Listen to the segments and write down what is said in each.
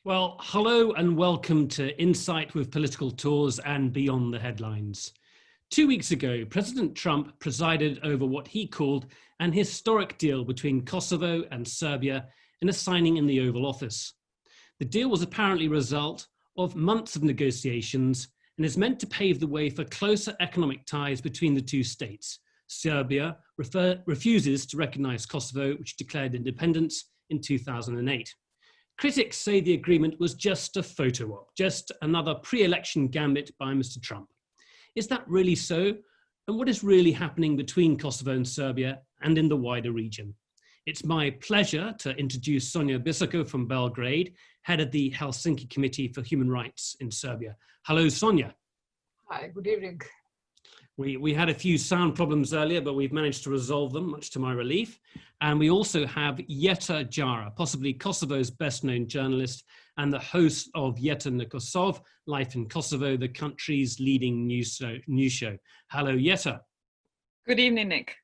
Well, hello and welcome to Insight with Political Tours and Beyond the Headlines. 2 weeks ago, President Trump presided over what he called an historic deal between Kosovo and Serbia in a signing in the Oval Office. The deal was apparently a result of months of negotiations and is meant to pave the way for closer economic ties between the two states. Serbia refuses to recognize Kosovo, which declared independence in 2008. Critics say the agreement was just a photo op, just another pre-election gambit by Mr. Trump. Is that really so? And what is really happening between Kosovo and Serbia and in the wider region? It's my pleasure to introduce Sonja Bisako from Belgrade, head of the Helsinki Committee for Human Rights in Serbia. Hello, Sonja. Hi, good evening. We had a few sound problems earlier, but we've managed to resolve them, much to my relief. And we also have Jeta Jara, possibly Kosovo's best-known journalist and the host of Jeta na Kosov, Life in Kosovo, the country's leading news show. Hello, Jeta. Good evening, Nick.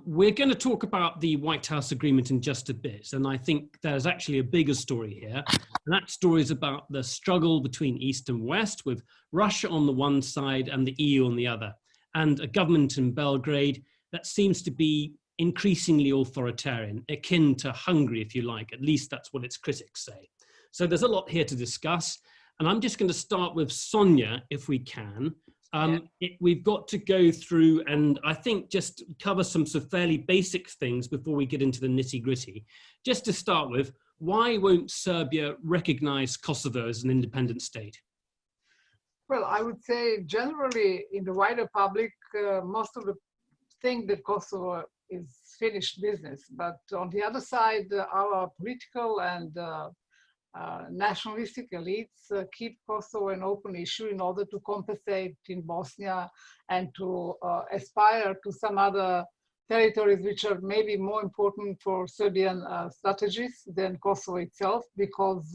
We're going to talk about the White House agreement in just a bit, and I think there's actually a bigger story here. And that story is about the struggle between East and West, with Russia on the one side and the EU on the other, and a government in Belgrade that seems to be increasingly authoritarian, akin to Hungary, if you like. At least that's what its critics say. So there's a lot here to discuss, and I'm just going to start with Sonja, if we can. We've got to go through and I think just cover some sort of fairly basic things before we get into the nitty-gritty. Just to start with, why won't Serbia recognize Kosovo as an independent state? Well, I would say generally in the wider public, most of the think that Kosovo is finished business. But on the other side, our political and nationalistic elites keep Kosovo an open issue in order to compensate in Bosnia and to aspire to some other territories which are maybe more important for Serbian strategies than Kosovo itself, because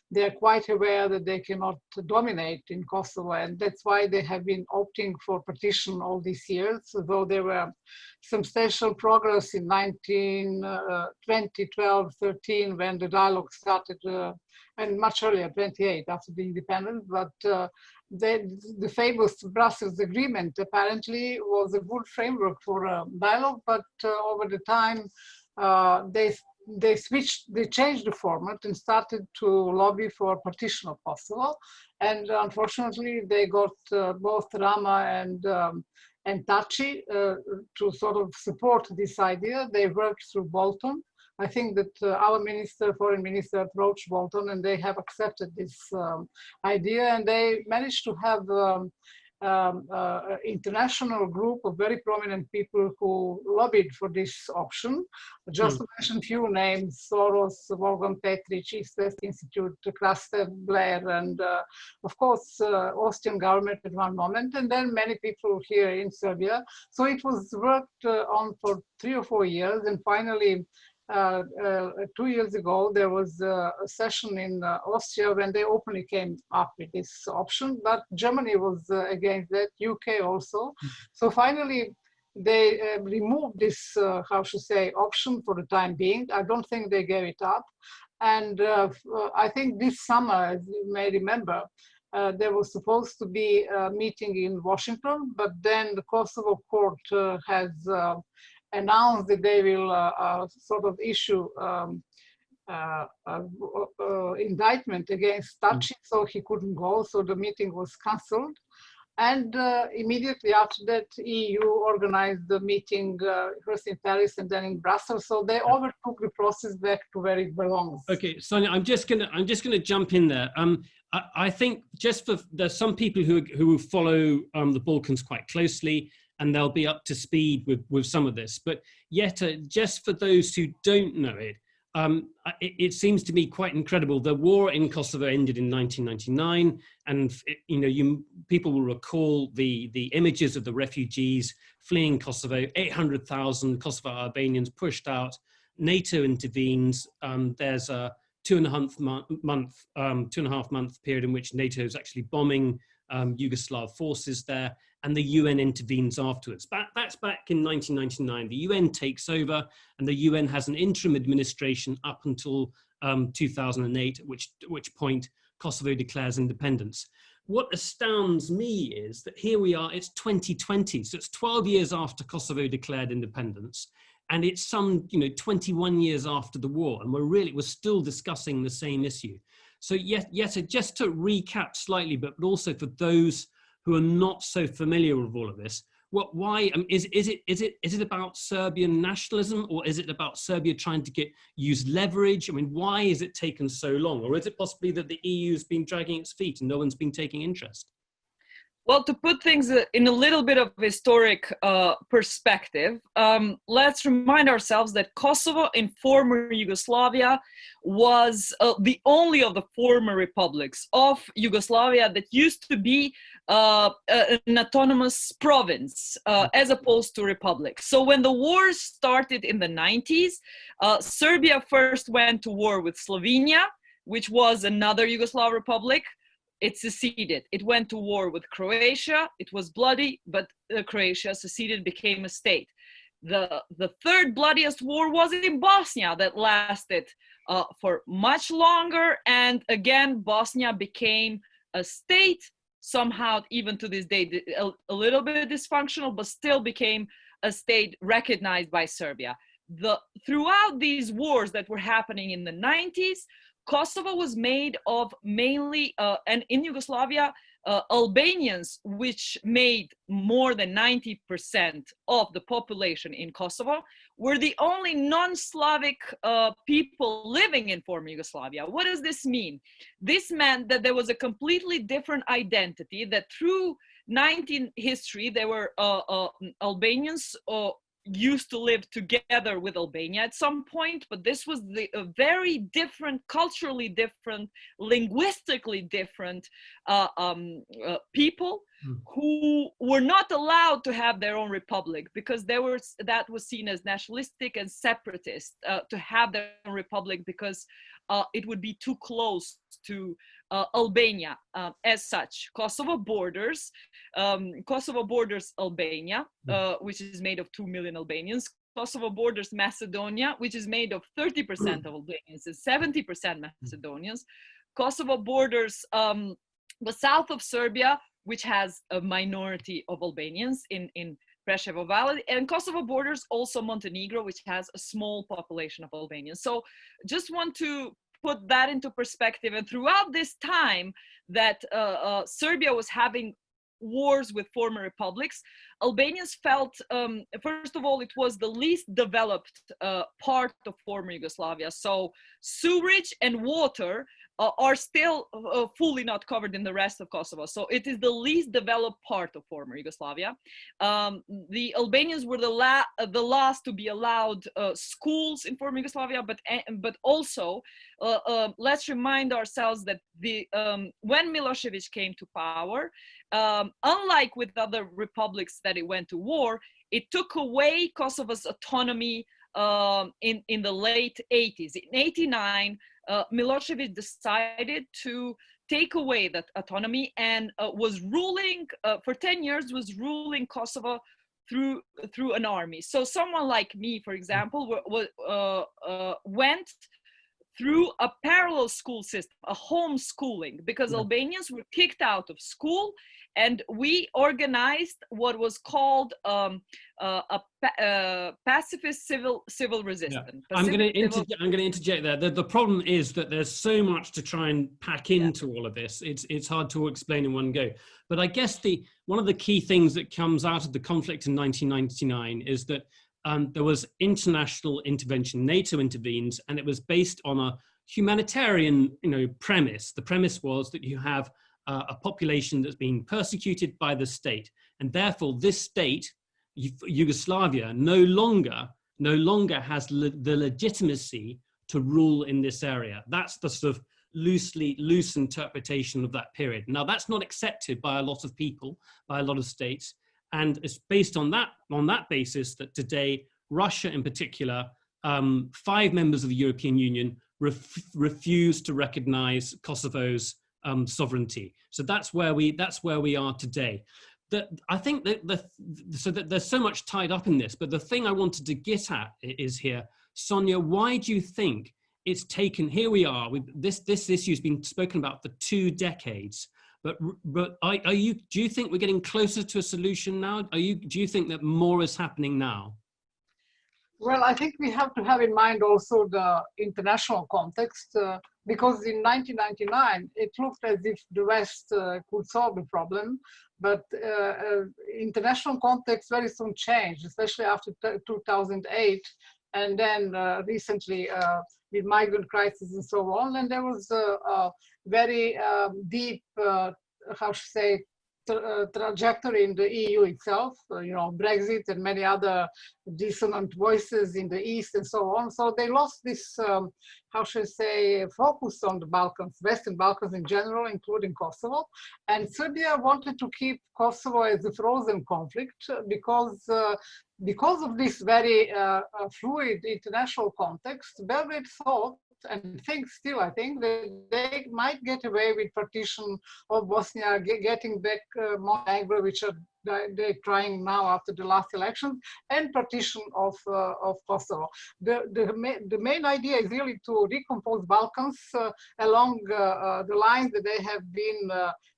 they are quite aware that they cannot dominate in Kosovo, and that's why they have been opting for partition all these years, though there were substantial progress in 2012, 13, when the dialogue started, and much earlier, 28, after the independence, but the famous Brussels agreement apparently was a good framework for a dialogue, but over the time they changed the format and started to lobby for partition of Kosovo, and unfortunately they got both Rama and Taci to sort of support this idea. They worked through Bolton. I think that our foreign minister approached Bolton and they have accepted this idea, and they managed to have international group of very prominent people who lobbied for this option. Just to mention a few names: Soros, Wolfgang Petric, East West Institute, Krastev, Blair, and of course Austrian government at one moment, and then many people here in Serbia. So it was worked on for 3 or 4 years, and finally 2 years ago, there was a session in Austria when they openly came up with this option, but Germany was against that, UK also. So finally, they removed this, option for the time being. I don't think they gave it up. And I think this summer, as you may remember, there was supposed to be a meeting in Washington, but then the Kosovo court has announced that they will sort of issue indictment against Taci, so he couldn't go, so the meeting was cancelled. And immediately after that, EU organized the meeting first in Paris and then in Brussels. So they overtook the process back to where it belongs. Okay, Sonja, I'm just gonna jump in there. I think just for there's some people who follow the Balkans quite closely, and they'll be up to speed with some of this. But yet, just for those who don't know it, it seems to me quite incredible. The war in Kosovo ended in 1999, and people will recall the images of the refugees fleeing Kosovo. 800,000 Kosovo Albanians pushed out. NATO intervenes. There's a 2.5 month period in which NATO is actually bombing Yugoslav forces there, and the UN intervenes afterwards. That's back in 1999. The UN takes over, and the UN has an interim administration up until 2008, at which point Kosovo declares independence. What astounds me is that here we are, it's 2020, so it's 12 years after Kosovo declared independence, and it's some 21 years after the war, and we're still discussing the same issue. So just to recap slightly, but also for those who are not so familiar with all of this, is it about Serbian nationalism, or is it about Serbia trying to use leverage? I mean, why is it taken so long? Or is it possibly that the EU has been dragging its feet and no one's been taking interest? Well, to put things in a little bit of historic perspective, let's remind ourselves that Kosovo in former Yugoslavia was the only of the former republics of Yugoslavia that used to be an autonomous province as opposed to republic. So when the wars started in the 90s, Serbia first went to war with Slovenia, which was another Yugoslav republic. It seceded. It went to war with Croatia. It was bloody, but Croatia seceded, became a state. The third bloodiest war was in Bosnia, that lasted for much longer. And again, Bosnia became a state, somehow even to this day, a little bit dysfunctional, but still became a state recognized by Serbia. Throughout these wars that were happening in the 90s, Kosovo was made of mainly, and in Yugoslavia, Albanians, which made more than 90% of the population in Kosovo, were the only non-Slavic people living in former Yugoslavia. What does this mean? This meant that there was a completely different identity, that through 19th history, there were Albanians used to live together with Albania at some point, but this was a very different, culturally different, linguistically different people who were not allowed to have their own republic, because that was seen as nationalistic and separatist to have their own republic, because it would be too close to Albania as such. Kosovo Borders Albania, which is made of 2 million Albanians. Kosovo Borders Macedonia, which is made of 30% of Albanians and 70% Macedonians. Kosovo Borders the south of Serbia, which has a minority of Albanians in Preševo Valley, and Kosovo Borders also Montenegro, which has a small population of Albanians. So just want to put that into perspective. And throughout this time that Serbia was having wars with former republics, Albanians felt, first of all, it was the least developed part of former Yugoslavia. So sewage and water are still fully not covered in the rest of Kosovo. So it is the least developed part of former Yugoslavia. The Albanians were the last to be allowed schools in former Yugoslavia, but also let's remind ourselves that when Milosevic came to power, unlike with other republics that it went to war, it took away Kosovo's autonomy in the late 80s. In 89, Milosevic decided to take away that autonomy and was ruling for 10 years, was ruling Kosovo through an army. So someone like me, for example, went through a parallel school system, a homeschooling, because Albanians were kicked out of school, and we organized what was called a pacifist civil resistance. Yeah. I'm going to interject there. The problem is that there's so much to try and pack into all of this. It's hard to explain in one go. But I guess one of the key things that comes out of the conflict in 1999 is that there was international intervention. NATO intervenes, and it was based on a humanitarian, premise. The premise was that you have a population that's being persecuted by the state, and therefore this state, Yugoslavia, no longer has the legitimacy to rule in this area. That's the sort of loose interpretation of that period. Now, that's not accepted by a lot of people, by a lot of states. And it's based on that basis that today, Russia in particular, 5 members of the European Union refuse to recognize Kosovo's sovereignty. So that's where we are today. I think that there's so much tied up in this, but the thing I wanted to get at is here, Sonia, why do you think it's taken, here we are, this issue has been spoken about for 2 decades. But do you think we're getting closer to a solution now? Do you think that more is happening now? Well, I think we have to have in mind also the international context, because in 1999, it looked as if the West could solve the problem, but international context very soon changed, especially after 2008, and then recently with migrant crisis and so on. And there was a very deep, how should I say, trajectory in the EU itself, Brexit and many other dissonant voices in the East and so on. So they lost this, how should I say, focus on the Balkans, Western Balkans in general, including Kosovo. And Serbia wanted to keep Kosovo as a frozen conflict because of this very fluid international context. Belgrade thought, and think still, I think, that they might get away with partition of Bosnia, getting back Montenegro, which are they're trying now after the last election, and partition of Kosovo. The main idea is really to recompose Balkans along the lines that they have been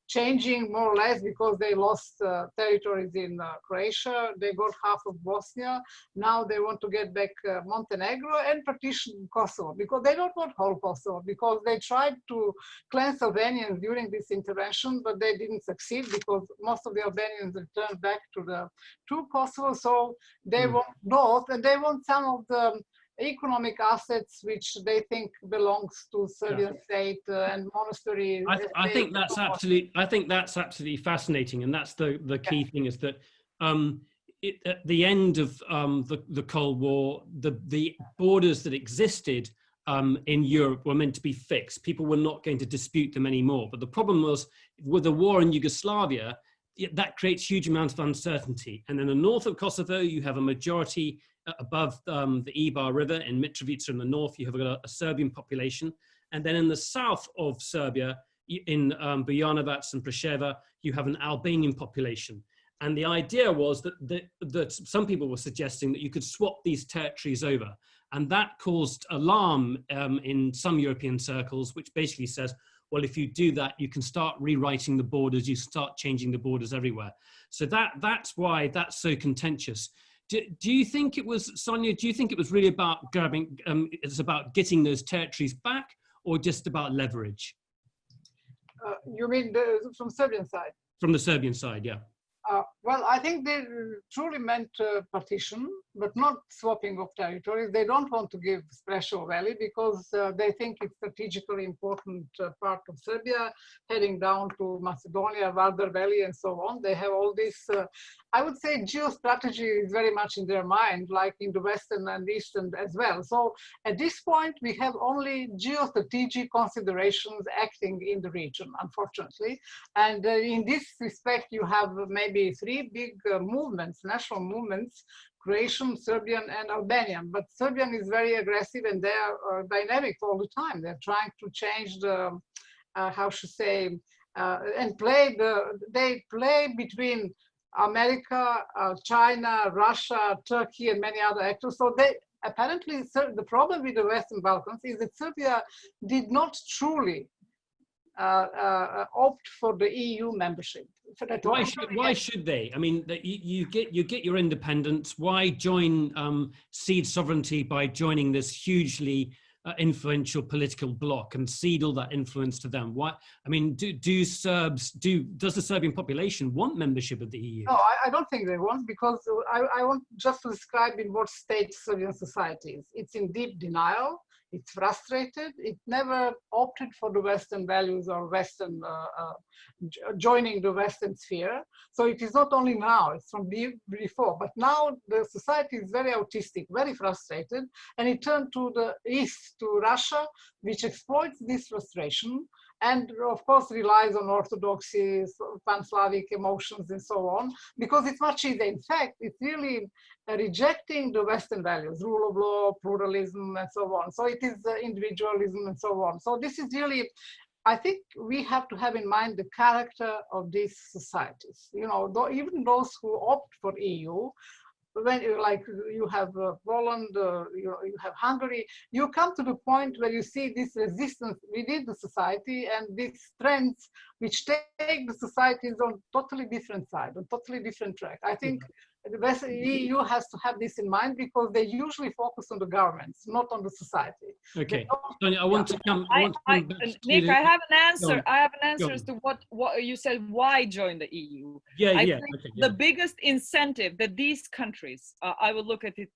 changing more or less, because they lost territories in Croatia, they got half of Bosnia, now they want to get back Montenegro and partition Kosovo, because they don't want whole Kosovo, because they tried to cleanse Albanians during this intervention, but they didn't succeed, because most of the Albanians returned back to Kosovo, so they want both, and they want some of the economic assets which they think belongs to Serbian state and monasteries. I think that's absolutely fascinating, and that's the key thing, is that at the end of the Cold War, the borders that existed in Europe were meant to be fixed. People were not going to dispute them anymore. But the problem was, with the war in Yugoslavia, that creates huge amounts of uncertainty. And in the north of Kosovo, you have a majority above the Ibar River in Mitrovica in the north. You have a Serbian population. And then in the south of Serbia, in Bujanovac and Preševa, you have an Albanian population. And the idea was that some people were suggesting that you could swap these territories over. And that caused alarm in some European circles, which basically says, well, if you do that, you can start rewriting the borders, you start changing the borders everywhere. So that's why that's so contentious. Do you think it was, Sonia, do you think it was really about it's about getting those territories back, or just about leverage? You mean from Serbian side? From the Serbian side, yeah. Well, I think they truly meant partition, but not swapping of territories. They don't want to give Preševo Valley, because they think it's strategically important part of Serbia, heading down to Macedonia, Vardar Valley, and so on. They have all this, I would say, geostrategy is very much in their mind, like in the Western and Eastern as well. So at this point, we have only geostrategic considerations acting in the region, unfortunately. And in this respect, you have maybe 3 big movements, national movements: Croatian, Serbian, and Albanian. But Serbian is very aggressive, and they are dynamic all the time. They're trying to change the, how should I say, and they play between America, China, Russia, Turkey, and many other actors. So they apparently, the problem with the Western Balkans is that Serbia did not truly opt for the EU membership. Why should they? I mean, you get your independence. Why join cede sovereignty by joining this hugely influential political bloc and cede all that influence to them? Why? I mean, does the Serbian population want membership of the EU? No, I don't think they want, because I want just to describe in what state Serbian society is. It's in deep denial. It's frustrated. It never opted for the Western values or Western joining the Western sphere. So it is not only now, it's from before. But now the society is very autistic, very frustrated, and it turned to the east, to Russia, which exploits this frustration, and of course relies on orthodoxy, pan-Slavic emotions, and so on, because it's much easier. In fact, it's really rejecting the Western values, rule of law, pluralism, and so on. So it is individualism and so on. So this is really, I think we have to have in mind the character of these societies. You know, even those who opt for EU when you have Poland, you have Hungary, you come to the point where you see this resistance within the society and these trends which take the societies on totally different side, on totally different track. I think the EU has to have this in mind because they usually focus on the governments, not on the society. Okay, Sonia, I want to come. Nick, I have an answer. I have an answer as to what you said. Why join the EU? Yeah, I yeah. think Okay, yeah. the biggest incentive that these countries, I would look at it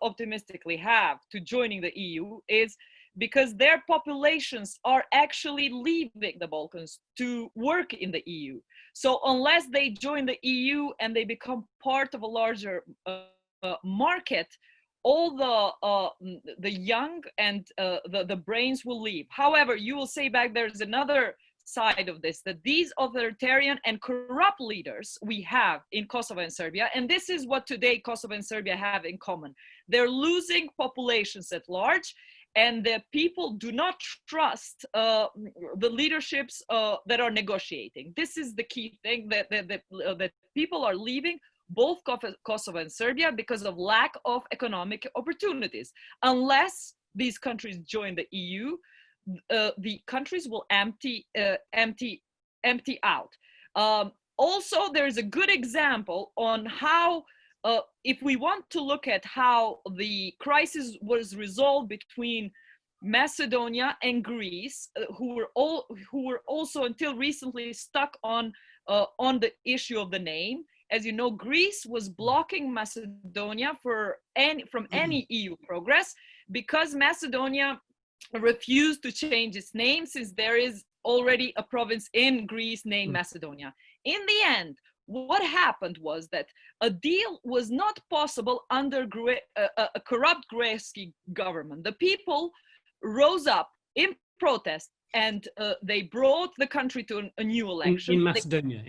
optimistically, have to joining the EU is because their populations are actually leaving the Balkans to work in the EU. So unless they join the EU and they become part of a larger market, all the young and the brains will leave. However, you will say back there's another side of this, that these authoritarian and corrupt leaders we have in Kosovo and Serbia, and this is what today Kosovo and Serbia have in common. They're losing populations at large, and the people do not trust the leaderships that are negotiating. This is the key thing, that people are leaving both Kosovo and Serbia because of lack of economic opportunities. Unless these countries join the EU, the countries will empty out. Also, there's a good example on how, if we want to look at how the crisis was resolved between Macedonia and Greece, who were also until recently stuck on the issue of the name. As you know, Greece was blocking Macedonia from any EU progress because Macedonia refused to change its name, since there is already a province in Greece named Macedonia. In the end, what happened was that a deal was not possible under a corrupt Greek government. The people rose up in protest, and they brought the country to a new election. In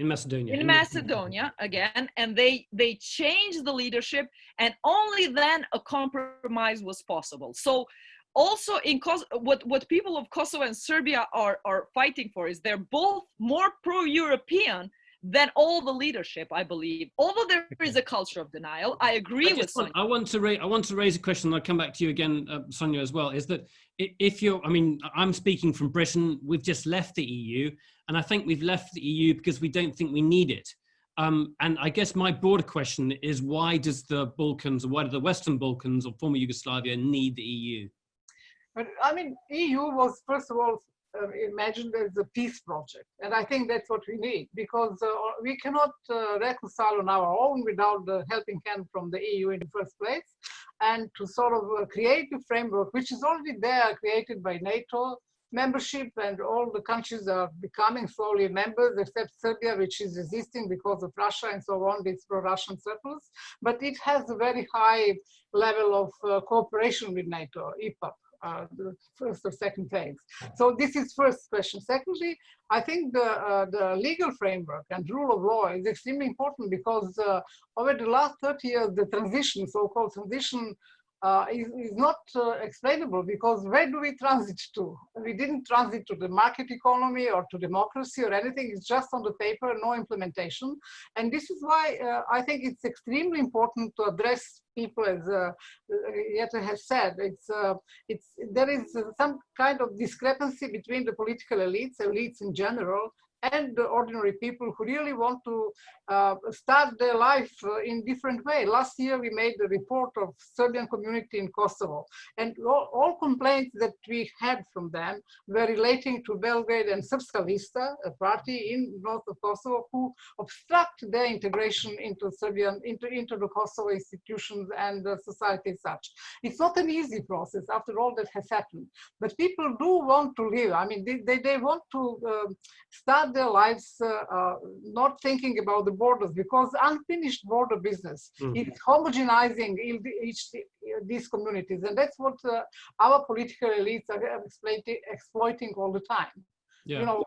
Macedonia again, and they changed the leadership, and only then a compromise was possible. So also in what people of Kosovo and Serbia are fighting for is they're both more pro-European than all the leadership, I believe. Although there is a culture of denial, I agree with Sonia. I want to raise a question, and I'll come back to you again, Sonia, as well, is that if you're, I mean, I'm speaking from Britain, we've just left the EU, and I think we've left the EU because we don't think we need it. And I guess my broader question is, why does the Balkans, or why do the Western Balkans or former Yugoslavia need the EU? But I mean, EU was, first of all, imagined as a peace project. And I think that's what we need, because we cannot reconcile on our own without the helping hand from the EU in the first place. And to sort of create a framework, which is already there, created by NATO membership, and all the countries are becoming slowly members, except Serbia, which is resisting because of Russia and so on, these pro-Russian circles. But it has a very high level of cooperation with NATO, EPAP. The first or second phase. So this is first question. Secondly, I think the legal framework and rule of law is extremely important, because over the last 30 years, the transition, so-called transition, is not explainable, because where do we transit to? We didn't transit to the market economy or to democracy or anything. It's just on the paper, no implementation. And this is why I think it's extremely important to address people, as Jette has said. There is some kind of discrepancy between the political elites in general, and the ordinary people who really want to start their life in different way. Last year, we made a report of Serbian community in Kosovo, and all complaints that we had from them were relating to Belgrade and Srpska Lista, a party in north of Kosovo, who obstruct their integration into the Kosovo institutions and the society as such. It's not an easy process after all that has happened, but people do want to live. I mean, they want to start their lives not thinking about the borders, because unfinished border business is homogenizing these communities, and that's what our political elites are exploiting all the time. Yeah. You know,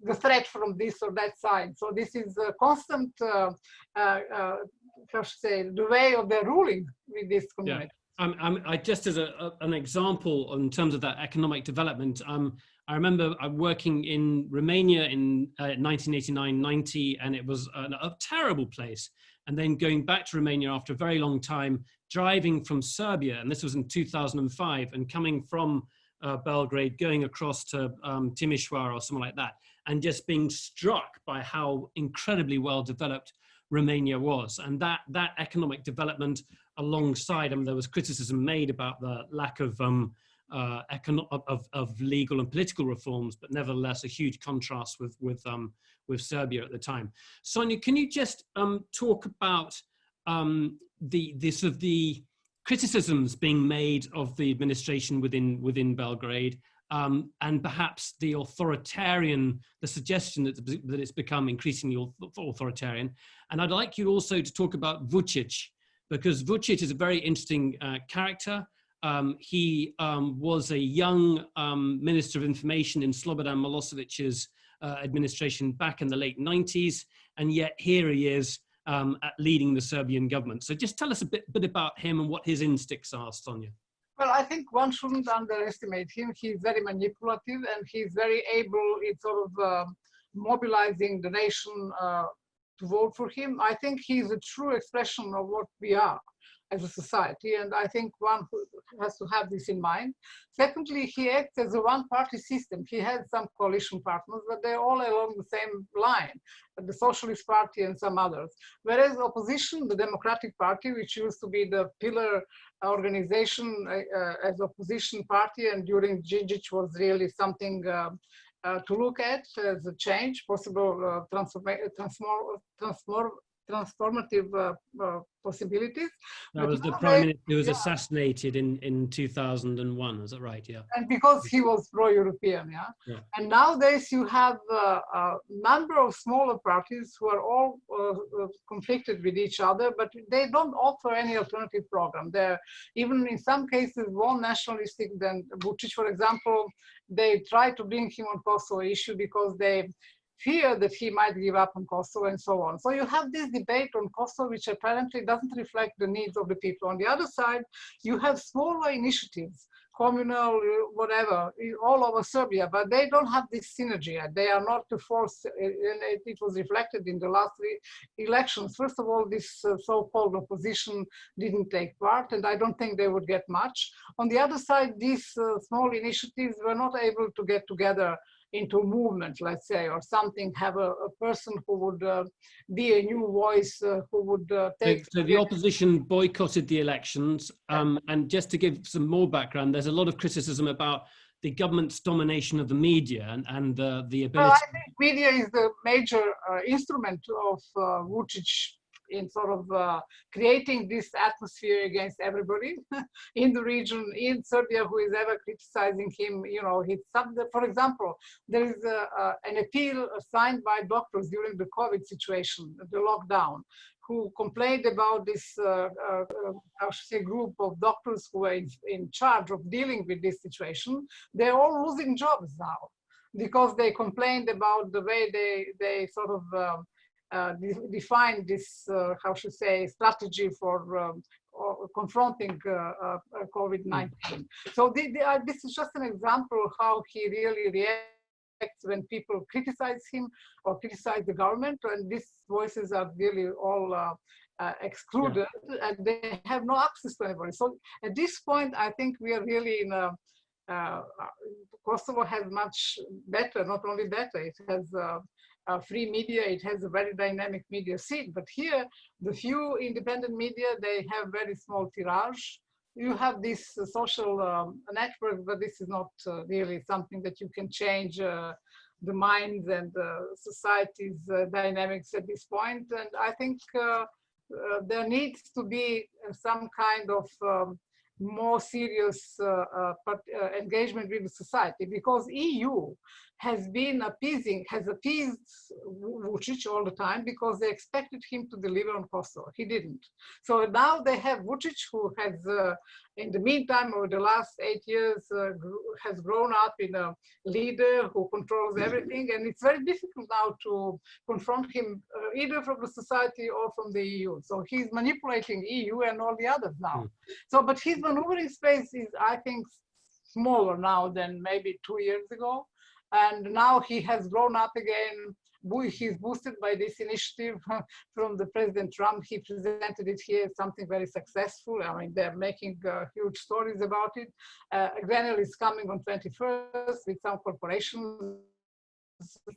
the threat from this or that side. So this is a constant, how should I say, the way of their ruling with this community. Yeah. I just as an example in terms of that economic development, I remember working in Romania in 1989-90, and it was a terrible place. and then going back to Romania after a very long time, driving from Serbia, and this was in 2005, and coming from Belgrade, going across to Timișoara or something like that, and just being struck by how incredibly well developed Romania was. And that economic development alongside, I mean, there was criticism made about the lack of legal and political reforms, but nevertheless a huge contrast with Serbia at the time. Sonia, can you just talk about the sort of the criticisms being made of the administration within Belgrade, and perhaps the suggestion that it's become increasingly authoritarian. And I'd like you also to talk about Vučić, because Vučić is a very interesting character. He was a young Minister of Information in Slobodan Milosevic's administration back in the late 90s, and yet here he is leading the Serbian government. So just tell us a bit about him and what his instincts are, Sonia. Well, I think one shouldn't underestimate him. He's very manipulative, and he's very able in sort of mobilizing the nation to vote for him. I think he's a true expression of what we are as a society, and I think one has to have this in mind. Secondly, he acts as a one-party system. He has some coalition partners, but they're all along the same line, the Socialist Party and some others. Whereas opposition, the Democratic Party, which used to be the pillar organization as opposition party, and during Đinđić was really something to look at as a change, possible transformative possibilities. That was the prime minister who was assassinated in 2001, is that right? Yeah. And because he was pro-European, yeah? And nowadays you have a number of smaller parties who are all conflicted with each other, but they don't offer any alternative program. They're even in some cases more nationalistic than Vučić, for example. They try to bring him on Kosovo issue because they fear that he might give up on Kosovo and so on. So you have this debate on Kosovo, which apparently doesn't reflect the needs of the people. On the other side, you have smaller initiatives, communal, whatever, all over Serbia, but they don't have this synergy. They are not to force, and it was reflected in the last elections. First of all, this so-called opposition didn't take part, and I don't think they would get much. On the other side, these small initiatives were not able to get together into a movement, let's say, or something, have a person who would be a new voice, who would take... So the opposition boycotted the elections, and just to give some more background, there's a lot of criticism about the government's domination of the media and the ability... Well, I think media is the major instrument of Vučić in sort of creating this atmosphere against everybody in the region, in Serbia, who is ever criticizing him. You know, for example, there is an appeal signed by doctors during the COVID situation, the lockdown, who complained about this group of doctors who were in charge of dealing with this situation. They're all losing jobs now because they complained about the way they sort of define this, strategy for confronting COVID-19. So this is just an example of how he really reacts when people criticize him or criticize the government, and these voices are really all excluded, and they have no access to anybody. So at this point, I think we are really in a Kosovo has much better, not only better, it has free media, it has a very dynamic media scene, but here, the few independent media, they have very small tirage. You have this social network, but this is not really something that you can change the minds and society's dynamics at this point. And I think there needs to be some kind of more serious engagement with the society, because EU has appeased Vučić all the time because they expected him to deliver on Kosovo. He didn't. So now they have Vučić, who has, in the meantime, over the last 8 years, has grown up in a leader who controls everything. And it's very difficult now to confront him either from the society or from the EU. So he's manipulating EU and all the others now. So, but his maneuvering space is, I think, smaller now than maybe 2 years ago. And now he has grown up again, he's boosted by this initiative from the President Trump. He presented it here as something very successful. I mean, they're making huge stories about it. Grenell is coming on 21st with some corporations,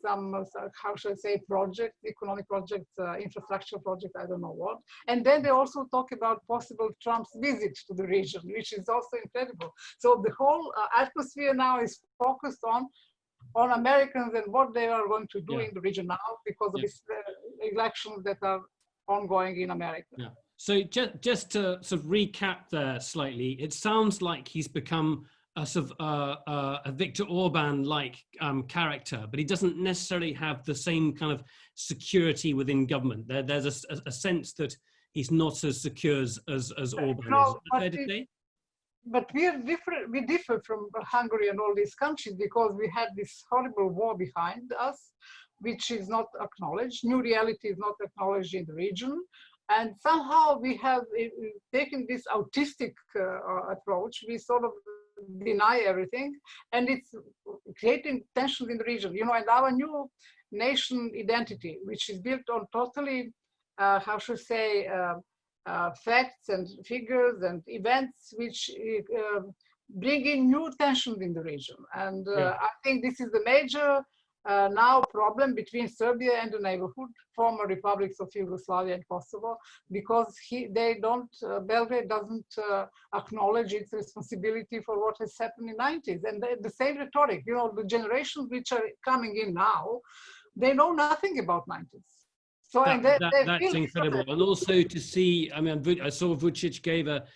some, how should I say, projects, economic projects, infrastructure projects, I don't know what. And then they also talk about possible Trump's visit to the region, which is also incredible. So the whole atmosphere now is focused on Americans and what they are going to do in the region now because of these elections that are ongoing in America. Yeah. So just to sort of recap there slightly, it sounds like he's become a sort of a Viktor Orban-like character, but he doesn't necessarily have the same kind of security within government. There's a sense that he's not as secure as Orban is. Is that fair to say? But we are different. We differ from Hungary and all these countries because we had this horrible war behind us, which is not acknowledged. New reality is not acknowledged in the region. And somehow we have taken this autistic approach. We sort of deny everything, and it's creating tensions in the region. You know, and our new nation identity, which is built on totally, how should I say, facts and figures and events which bring in new tensions in the region. And I think this is the major now problem between Serbia and the neighborhood, former republics of Yugoslavia and Kosovo, because Belgrade doesn't acknowledge its responsibility for what has happened in the 90s. And the same rhetoric, you know, the generations which are coming in now, they know nothing about 90s. So that's incredible. And also to see, I mean, I saw Vučić gave a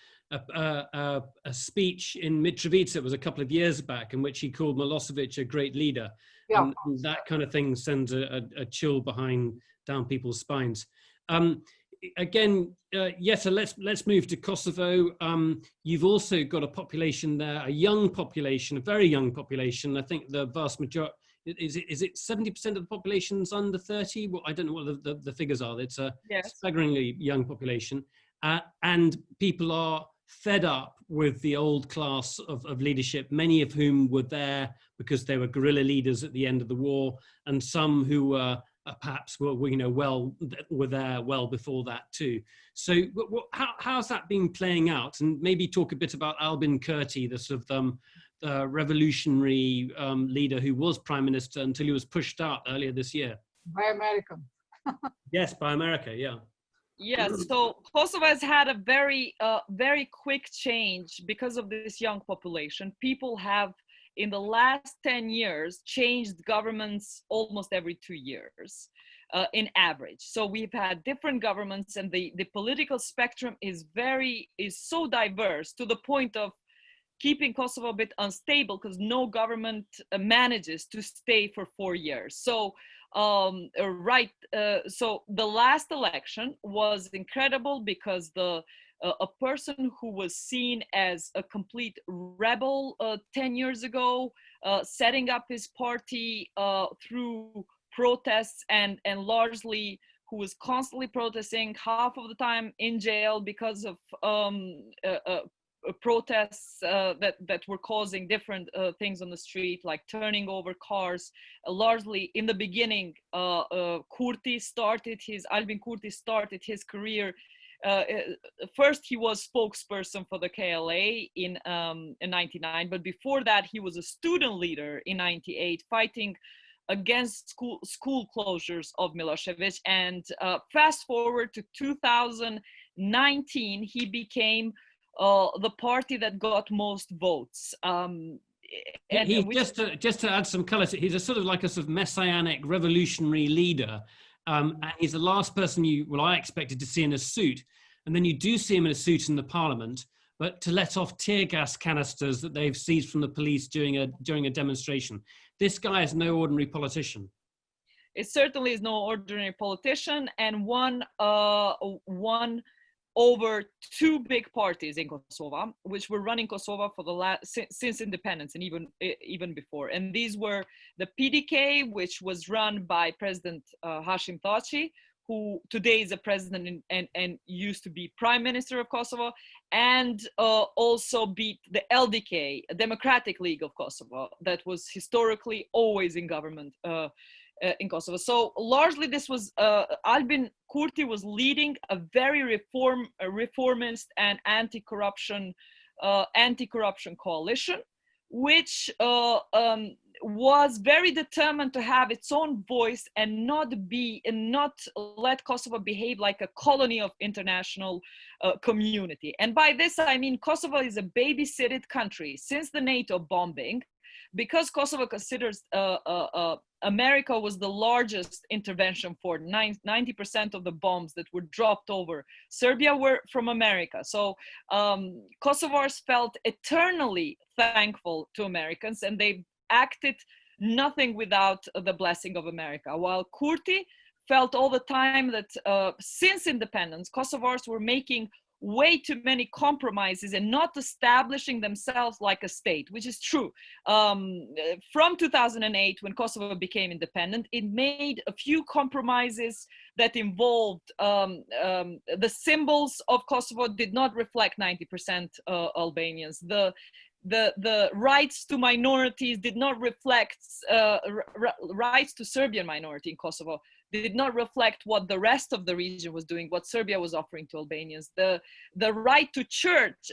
speech in Mitrovica, it was a couple of years back, in which he called Milosevic a great leader. Yeah. And that kind of thing sends a chill down people's spines. Again, Jette, let's move to Kosovo. You've also got a population there, a young population, a very young population. I think the vast majority, is it 70% of the population's under 30? Well, I don't know what the figures are. It's a staggeringly young population. And people are fed up with the old class of leadership, many of whom were there because they were guerrilla leaders at the end of the war, and some who perhaps were there well before that too. So how's that been playing out? And maybe talk a bit about Albin Kurti, the sort of revolutionary leader who was prime minister until he was pushed out earlier this year. By America. Yes, by America, yeah. Yes, so Kosovo has had a very, very quick change because of this young population. People have, in the last 10 years, changed governments almost every 2 years in average. So we've had different governments, and the political spectrum is so diverse to the point of keeping Kosovo a bit unstable because no government manages to stay for 4 years. So so the last election was incredible because a person who was seen as a complete rebel 10 years ago, setting up his party through protests and largely who was constantly protesting, half of the time in jail because of protests that were causing different things on the street, like turning over cars. Largely in the beginning, Albin Kurti started his career. First, he was spokesperson for the KLA in 99, but before that, he was a student leader in 98, fighting against school closures of Milosevic. And fast forward to 2019, he became the party that got most votes. Just to add some colour, he's a sort of messianic revolutionary leader. And he's the last person I expected to see in a suit. And then you do see him in a suit in the parliament, but to let off tear gas canisters that they've seized from the police during a demonstration. This guy is no ordinary politician. It certainly is no ordinary politician, and one over two big parties in Kosovo, which were running Kosovo for the since independence and even before. And these were the PDK, which was run by President Hashim Thaçi, who today is a president and used to be prime minister of Kosovo, and also beat the LDK, Democratic League of Kosovo, that was historically always in government in Kosovo. So largely this was, Albin Kurti was leading a very reformist and anti-corruption coalition, which was very determined to have its own voice and not let Kosovo behave like a colony of international community. And by this I mean Kosovo is a babysitted country since the NATO bombing, because Kosovo considers America was the largest intervention for 90% of the bombs that were dropped over Serbia were from America. So Kosovars felt eternally thankful to Americans, and they acted nothing without the blessing of America. While Kurti felt all the time that since independence, Kosovars were making way too many compromises and not establishing themselves like a state, which is true. From 2008, when Kosovo became independent, it made a few compromises that involved the symbols of Kosovo did not reflect 90% Albanians. The rights to minorities did not reflect rights to Serbian minority in Kosovo did not reflect what the rest of the region was doing, what Serbia was offering to Albanians. The right to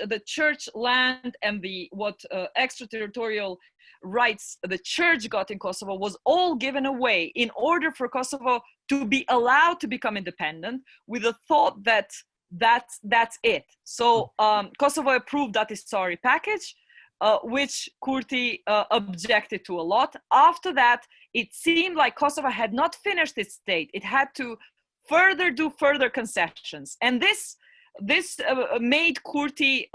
the church land, and what extraterritorial rights the church got in Kosovo was all given away in order for Kosovo to be allowed to become independent, with the thought that that's it. So Kosovo approved that Isari package, which Kurti objected to a lot. After that, it seemed like Kosovo had not finished its state. It had to do further concessions. And this made Kurti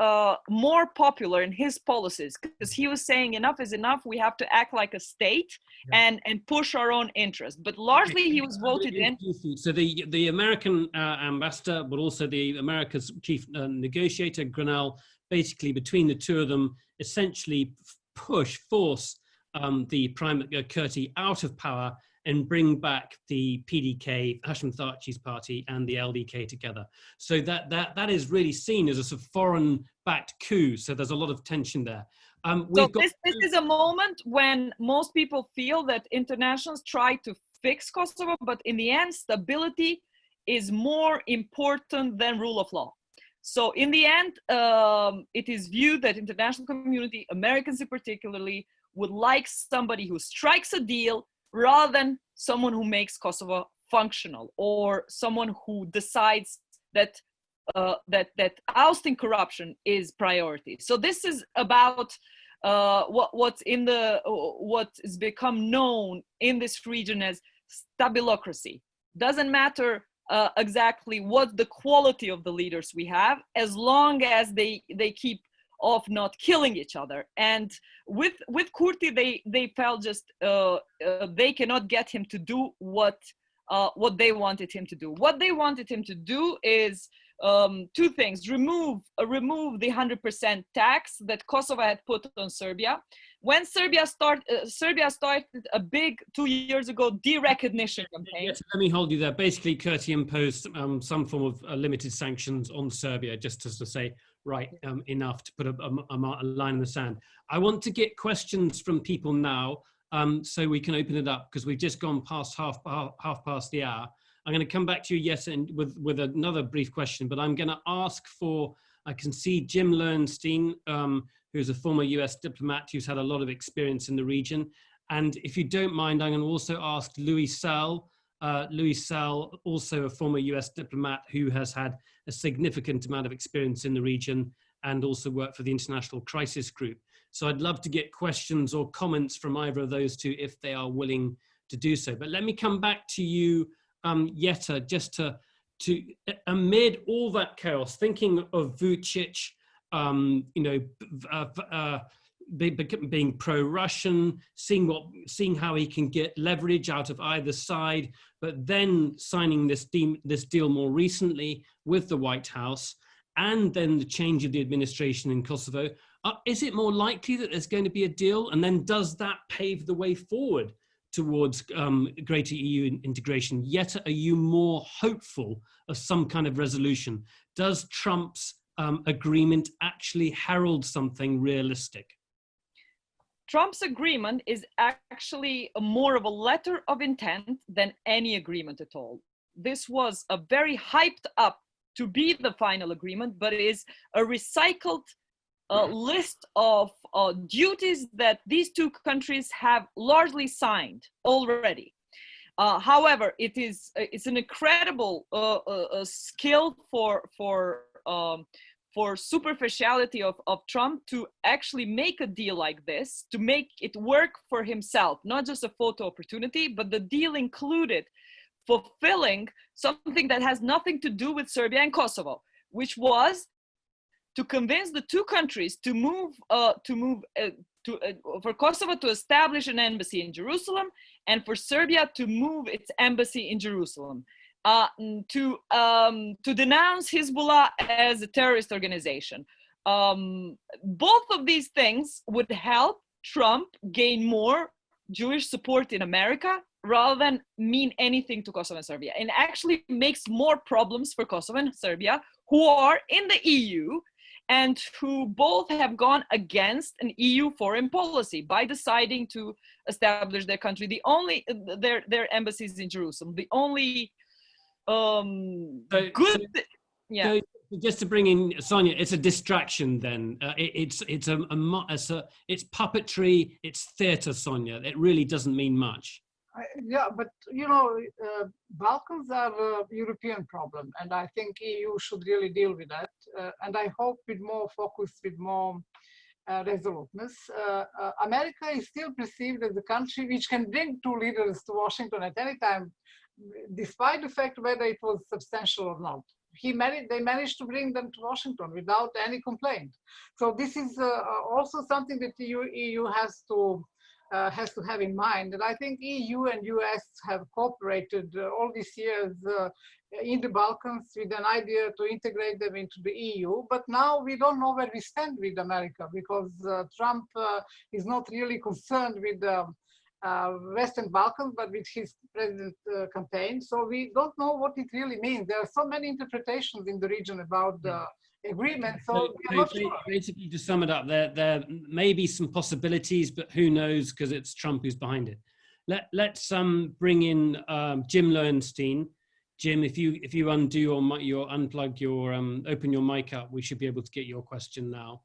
more popular in his policies, because he was saying enough is enough. We have to act like a state and push our own interests. But largely he was voted in. So the American ambassador, but also the America's chief negotiator, Grenell, basically between the two of them, essentially force the Prime Kurti out of power and bring back the PDK, Hashim Thaci's party, and the LDK together. So that is really seen as a sort of foreign-backed coup. So there's a lot of tension there. This is a moment when most people feel that internationals try to fix Kosovo, but in the end, stability is more important than rule of law. So in the end, it is viewed that international community, Americans in particularly, would like somebody who strikes a deal rather than someone who makes Kosovo functional, or someone who decides that ousting corruption is priority. So this is about what is become known in this region as stabilocracy. Doesn't matter exactly what the quality of the leaders we have, as long as they keep off not killing each other. And with Kurti, they felt just they cannot get him to do what they wanted him to do. What they wanted him to do is two things: remove the 100% tax that Kosovo had put on Serbia. When Serbia started a big 2 years ago de-recognition campaign. Yes, let me hold you there. Basically, Kurti imposed some form of limited sanctions on Serbia, just to say, right, enough to put a line in the sand. I want to get questions from people now, so we can open it up, because we've just gone past half past the hour. I'm going to come back to you, yes, and with another brief question, but I'm going to ask for, I can see Jim Lowenstein, who's a former US diplomat who's had a lot of experience in the region. And if you don't mind, I'm going to also ask Louis Sall. Louis Sall, also a former US diplomat who has had a significant amount of experience in the region and also worked for the International Crisis Group. So I'd love to get questions or comments from either of those two if they are willing to do so. But let me come back to you, Jetta, just to amid all that chaos, thinking of Vučić, being pro-Russian, seeing how he can get leverage out of either side, but then signing this deal more recently with the White House, and then the change of the administration in Kosovo. Is it more likely that there's going to be a deal? And then does that pave the way forward towards greater EU integration? Yet, are you more hopeful of some kind of resolution? Does Trump's agreement actually herald something realistic? Trump's agreement is actually more of a letter of intent than any agreement at all. This was a very hyped up to be the final agreement, but it is a recycled list of duties that these two countries have largely signed already. However, it's an incredible skill for superficiality of Trump to actually make a deal like this, to make it work for himself, not just a photo opportunity, but the deal included fulfilling something that has nothing to do with Serbia and Kosovo, which was to convince the two countries to for Kosovo to establish an embassy in Jerusalem, and for Serbia to move its embassy in Jerusalem, to denounce Hezbollah as a terrorist organization. Both of these things would help Trump gain more Jewish support in America rather than mean anything to Kosovo and Serbia, and actually makes more problems for Kosovo and Serbia, who are in the EU and who both have gone against an EU foreign policy by deciding to establish their country, their embassies in Jerusalem. The only So just to bring in Sonia, it's a distraction then. It's puppetry, it's theatre, Sonia. It really doesn't mean much. Yeah, but Balkans are a European problem, and I think EU should really deal with that. And I hope with more focus, with more resoluteness. America is still perceived as a country which can bring two leaders to Washington at any time, despite the fact whether it was substantial or not. They managed to bring them to Washington without any complaint. So this is also something that the EU has to have in mind. And I think EU and US have cooperated all these years in the Balkans with an idea to integrate them into the EU. But now we don't know where we stand with America, because Trump is not really concerned with the Western Balkans, but with his president campaign. So we don't know what it really means. There are so many interpretations in the region about the agreement. So basically, to sum it up, there may be some possibilities, but who knows, because it's Trump who's behind it. Let's bring in Jim Lowenstein. Jim, if you undo your unplug your open your mic up, we should be able to get your question now.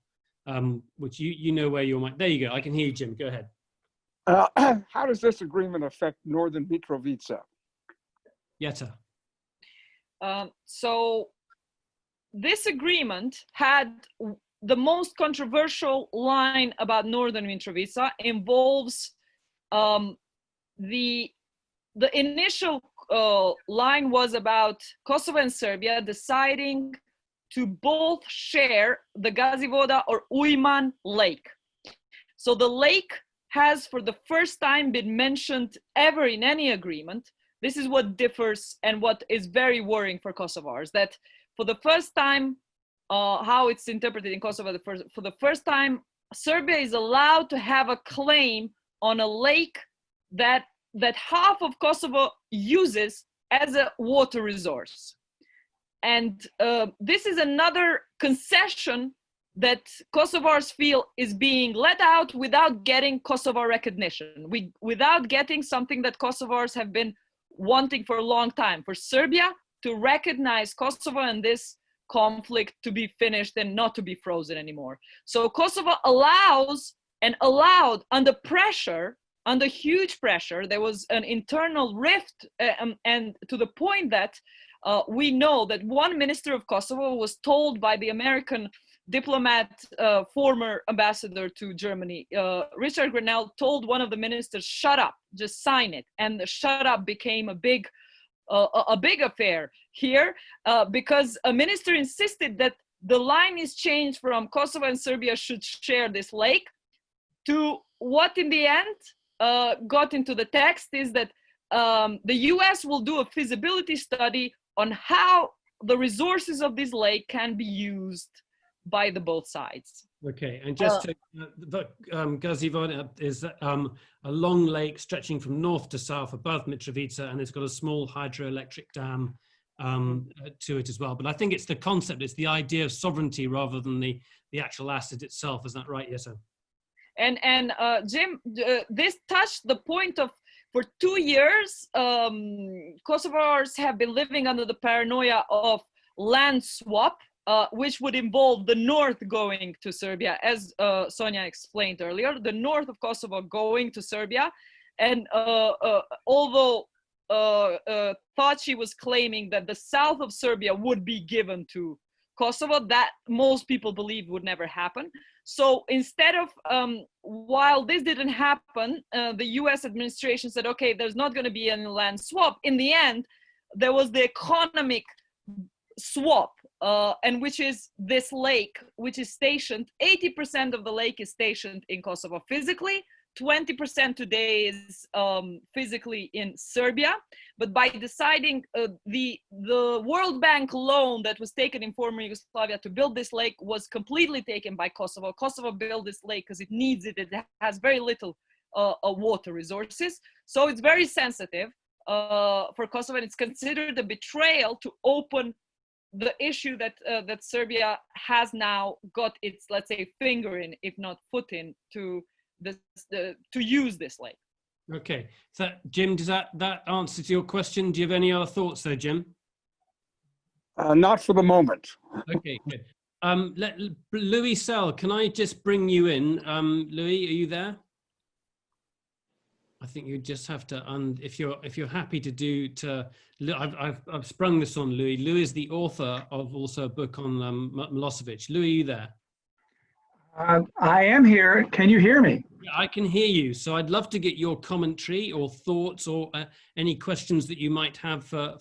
Which you know where your mic. There you go. I can hear you, Jim. Go ahead. How does this agreement affect Northern Mitrovica? Jetta. So this agreement had the most controversial line about Northern Mitrovica involves the initial line was about Kosovo and Serbia deciding to both share the Gazivoda or Ujman lake. So the lake has for the first time been mentioned ever in any agreement. This is what differs and what is very worrying for Kosovars, that for the first time, how it's interpreted in Kosovo, for the first time, Serbia is allowed to have a claim on a lake that half of Kosovo uses as a water resource. And this is another concession that Kosovars feel is being let out without getting Kosovo recognition, without getting something that Kosovars have been wanting for a long time, for Serbia to recognize Kosovo and this conflict to be finished and not to be frozen anymore. So Kosovo allowed under pressure, under huge pressure. There was an internal rift, and to the point that we know that one minister of Kosovo was told by the American diplomat, former ambassador to Germany, Richard Grenell, told one of the ministers, "Shut up, just sign it." And the shut up became a big affair here, because a minister insisted that the line is changed from Kosovo and Serbia should share this lake to what in the end got into the text is that the US will do a feasibility study on how the resources of this lake can be used by the both sides. Okay, and just Gazivoda is a long lake stretching from north to south above Mitrovica, and it's got a small hydroelectric dam to it as well. But I think it's the concept, it's the idea of sovereignty rather than the actual asset itself. Is that right, Jetta? And Jim, this touched the point of, for 2 years, Kosovars have been living under the paranoia of land swap, which would involve the north going to Serbia, as Sonia explained earlier, the north of Kosovo going to Serbia. And although thought she was claiming that the south of Serbia would be given to Kosovo, that most people believe would never happen. So instead of, while this didn't happen, the US administration said, okay, there's not going to be any land swap. In the end, there was the economic swap, and which is this lake, which is stationed, 80% of the lake is stationed in Kosovo physically, 20% today is physically in Serbia. But by deciding the World Bank loan that was taken in former Yugoslavia to build this lake was completely taken by Kosovo. Kosovo built this lake because it needs it. It has very little water resources. So it's very sensitive for Kosovo, and it's considered a betrayal to open the issue that that Serbia has now got its, let's say, finger in, if not foot in, to use this lake. Okay, so Jim, does that answer to your question? Do you have any other thoughts there, Jim? Not for the moment. Okay, good. Louis Sell, can I just bring you in? Louis, are you there? I think you just have to, if you're happy to I've sprung this on Louis. Louis is the author of also a book on Milosevic. Louis, are you there? I am here. Can you hear me? Yeah, I can hear you. So I'd love to get your commentary or thoughts or any questions that you might have for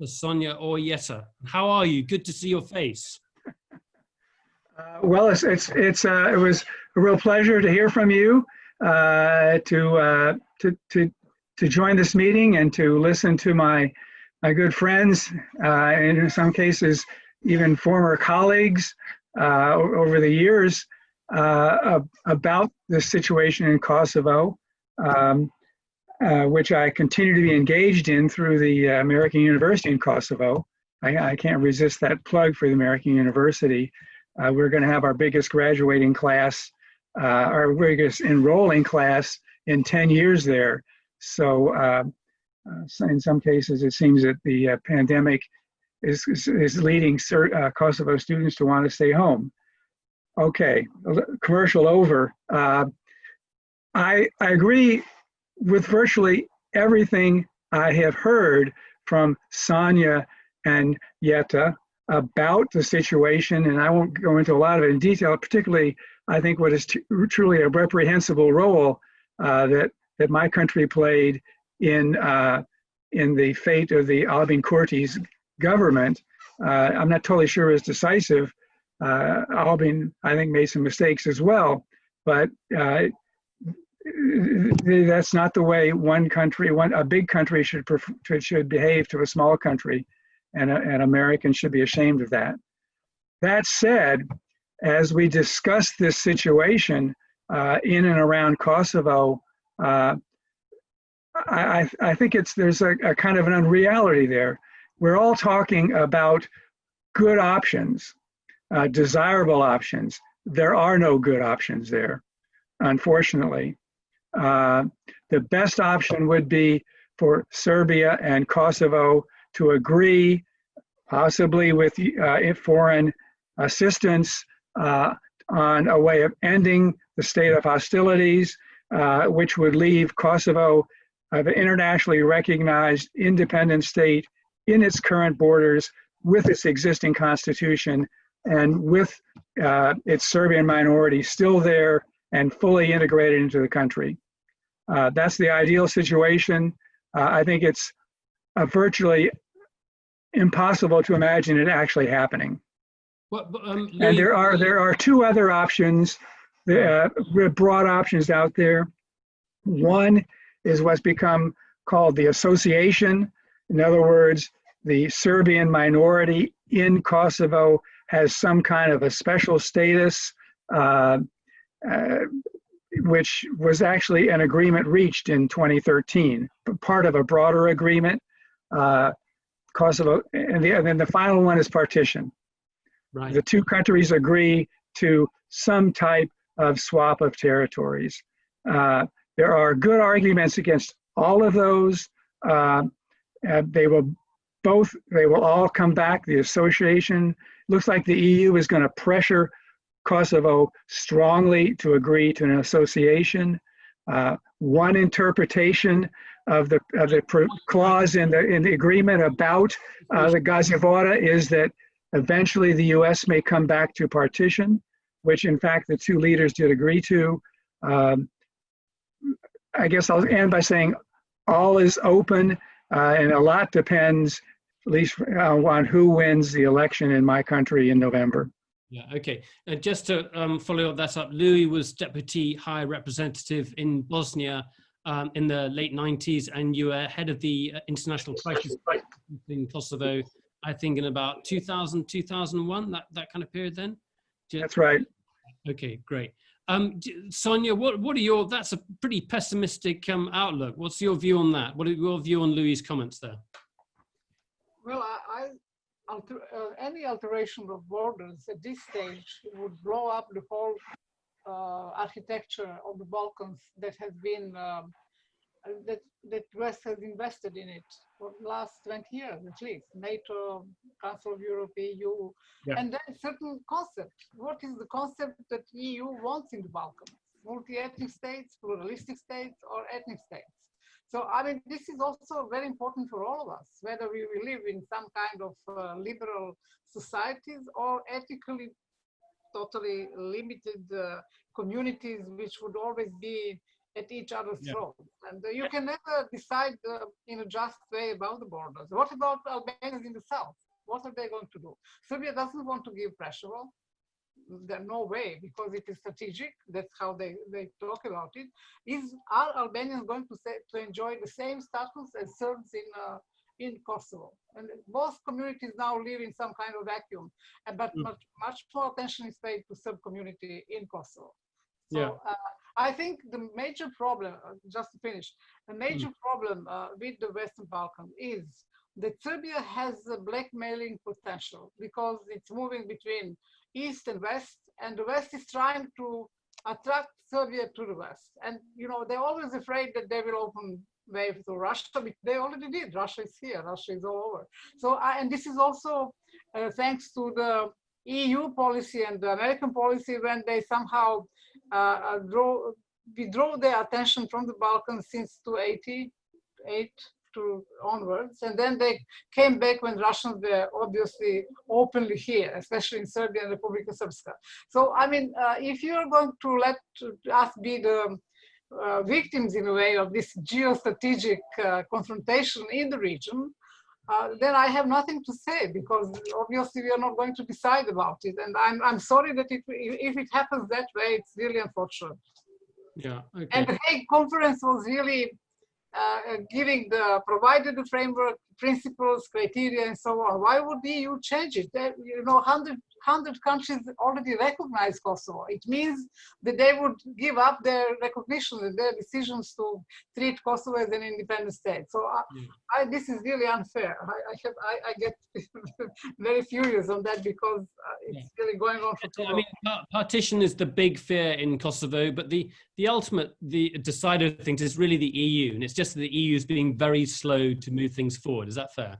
Sonia or Jetta. How are you? Good to see your face. Well, it was a real pleasure to hear from you, to join this meeting and to listen to my good friends, and in some cases even former colleagues over the years, about the situation in Kosovo, which I continue to be engaged in through the American University in Kosovo. I can't resist that plug for the American University. We're going to have our biggest graduating class, our biggest enrolling class in 10 years there. So in some cases, it seems that the pandemic is leading Kosovo students to want to stay home. Okay, commercial over. I agree with virtually everything I have heard from Sonia and Jetta about the situation, and I won't go into a lot of it in detail, particularly I think what is truly a reprehensible role that my country played in the fate of the Albin Kurti's government. I'm not totally sure it was decisive. Albin, I think, made some mistakes as well, but that's not the way a big country should behave to a small country, and Americans should be ashamed of that. That said, as we discuss this situation in and around Kosovo, I think there's a kind of an unreality there. We're all talking about good options, desirable options. There are no good options there, unfortunately. The best option would be for Serbia and Kosovo to agree, possibly with foreign assistance, on a way of ending the state of hostilities, which would leave Kosovo an internationally recognized independent state in its current borders, with its existing constitution, and with its Serbian minority still there and fully integrated into the country. That's the ideal situation. I think it's virtually impossible to imagine it actually happening. And there are two other options, broad options out there. One is what's become called the association. In other words, the Serbian minority in Kosovo has some kind of a special status, which was actually an agreement reached in 2013, part of a broader agreement. Kosovo, and then the final one is partition. Right. The two countries agree to some type of swap of territories. There are good arguments against all of those. They will all come back. The association looks like the EU is going to pressure Kosovo strongly to agree to an association. One interpretation of the clause in the agreement about the Gazivoda is that eventually the U.S. may come back to partition, which in fact the two leaders did agree to. I guess I'll end by saying all is open, and a lot depends, at least on who wins the election in my country in November. Yeah, okay. Just to follow that up, Louis was Deputy High Representative in Bosnia in the late 90s, and you were head of the International Crisis in Kosovo, I think in about 2000, 2001, that kind of period then? That's right. Okay, great. Sonia, what are your, that's a pretty pessimistic outlook. What's your view on that? What are your view on Louis' comments there? Well, any alteration of borders at this stage would blow up the whole architecture of the Balkans that has been, that West has invested in it for the last 20 years at least. NATO, Council of Europe, EU, yeah. And then certain concepts. What is the concept that EU wants in the Balkans? Multi-ethnic states, pluralistic states, or ethnic states? So, I mean, this is also very important for all of us, whether we live in some kind of liberal societies or ethically totally limited communities, which would always be at each other's throat. And you can never decide in a just way about the borders. What about Albanians in the south? What are they going to do? Serbia doesn't want to give pressure. Well, there's no way, because it is strategic. That's how they talk about it. Are Albanians going to enjoy the same status as Serbs in Kosovo? And both communities now live in some kind of vacuum, but much more attention is paid to Serb community in Kosovo. So I think the major problem, just to finish, the major problem with the Western Balkans is that Serbia has a blackmailing potential because it's moving between East and West, and the West is trying to attract Serbia to the West. And, you know, they're always afraid that they will open way to Russia, but they already did. Russia is here, Russia is all over. So, and this is also thanks to the EU policy and the American policy when they somehow withdraw their attention from the Balkans since 1988 to onwards, and then they came back when Russians were obviously openly here, especially in Serbia and Republika Srpska. So, I mean, if you're going to let us be the victims in a way of this geostrategic confrontation in the region, then I have nothing to say, because obviously we are not going to decide about it. And I'm sorry that if it happens that way, it's really unfortunate. Yeah. Okay. And the Hague Conference was really provided the framework, principles, criteria, and so on. Why would the EU change it? You know, 100 countries already recognize Kosovo. It means that they would give up their recognition and their decisions to treat Kosovo as an independent state. So this is really unfair. I get very furious on that, because it's really going on for too long. I mean, partition is the big fear in Kosovo, but the ultimate, the decider of things is really the EU, and it's just that the EU is being very slow to move things forward. Is that fair?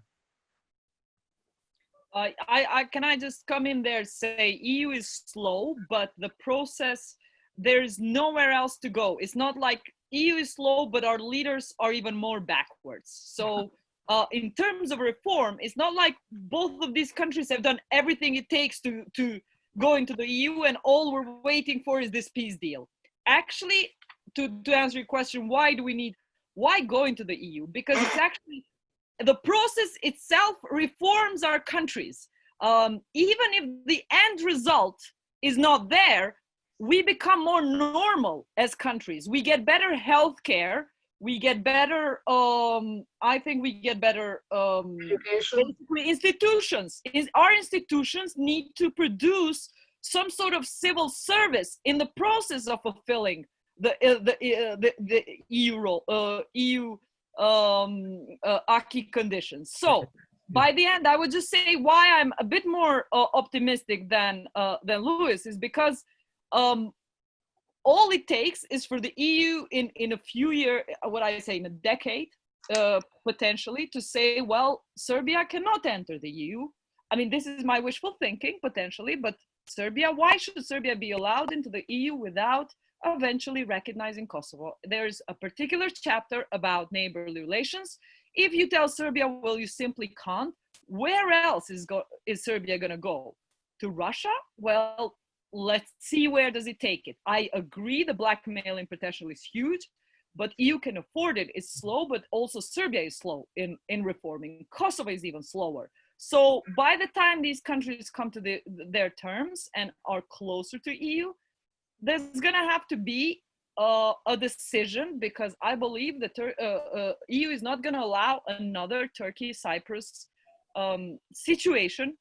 Can I just come in there and say EU is slow, but the process, there's nowhere else to go. It's not like EU is slow, but our leaders are even more backwards. So in terms of reform, it's not like both of these countries have done everything it takes to go into the EU, and all we're waiting for is this peace deal. Actually, to answer your question, why go into the EU? Because it's actually, the process itself reforms our countries. Even if the end result is not there, we become more normal as countries. We get better healthcare. We get better, I think we get better basically institutions. Our institutions need to produce some sort of civil service in the process of fulfilling the EU role, EU acquis conditions. So by the end, I would just say why I'm a bit more optimistic than Louis is because all it takes is for the EU in a few years, what I say, in a decade, potentially, to say, well, Serbia cannot enter the EU. I mean, this is my wishful thinking, potentially, but Serbia, why should Serbia be allowed into the EU without eventually recognizing Kosovo? There's a particular chapter about neighborly relations. If you tell Serbia, well, you simply can't, where else is Serbia going to go? To Russia? Well, let's see where does it take it. I agree the blackmailing potential is huge, but EU can afford it. It's slow, but also Serbia is slow in reforming. Kosovo is even slower. So by the time these countries come to their terms and are closer to EU, there's going to have to be a decision, because I believe the EU is not going to allow another Turkey-Cyprus situation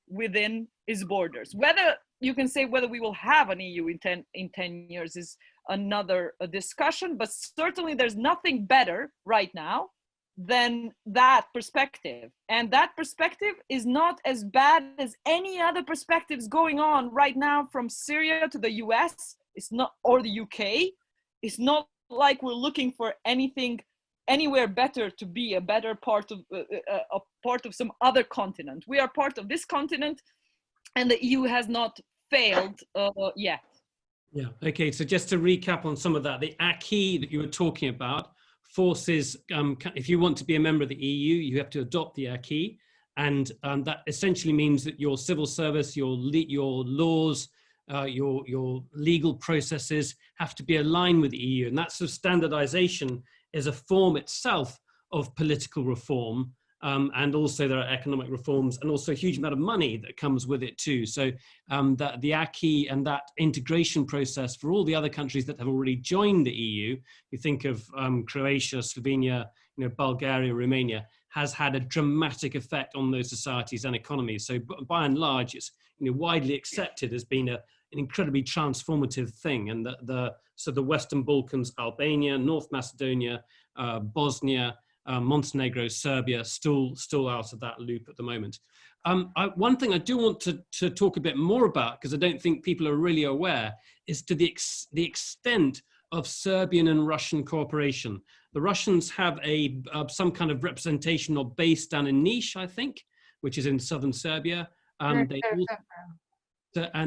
within its borders. Whether you can say whether we will have an EU in 10 years is another discussion, but certainly there's nothing better right now than that perspective. And that perspective is not as bad as any other perspectives going on right now, from Syria to the US, it's not, or the UK. It's not like we're looking for anything anywhere better to be a better part of some other continent. We are part of this continent, and the EU has not failed yet. Yeah, okay, so just to recap on some of that, the acquis that you were talking about forces, if you want to be a member of the EU, you have to adopt the acquis, and that essentially means that your civil service, your laws, your legal processes have to be aligned with the EU, and that sort of standardization is a form itself of political reform. And also there are economic reforms, and also a huge amount of money that comes with it too. So that the acquis and that integration process for all the other countries that have already joined the EU, you think of Croatia, Slovenia, Bulgaria, Romania, has had a dramatic effect on those societies and economies. So by and large, it's widely accepted as being an incredibly transformative thing. And so the Western Balkans, Albania, North Macedonia, Bosnia, Montenegro, Serbia, still out of that loop at the moment. One thing I do want to talk a bit more about, because I don't think people are really aware, is to the extent of Serbian and Russian cooperation. The Russians have some kind of representation or base down in Niš, I think, which is in southern Serbia. And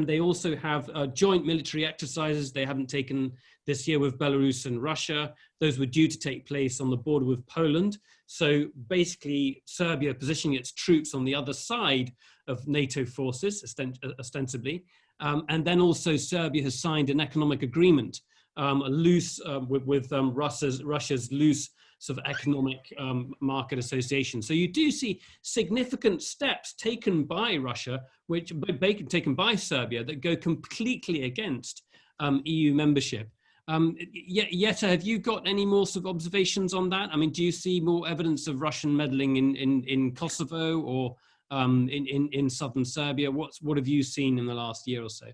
they also have joint military exercises they haven't taken this year with Belarus and Russia. Those were due to take place on the border with Poland. So basically, Serbia positioning its troops on the other side of NATO forces, ostensibly. And then also Serbia has signed an economic agreement, with Russia's loose sort of economic market association. So you do see significant steps taken by Russia, taken by Serbia, that go completely against EU membership. Jetta, have you got any more sort of observations on that? I mean, do you see more evidence of Russian meddling in Kosovo or in southern Serbia? What have you seen in the last year or so?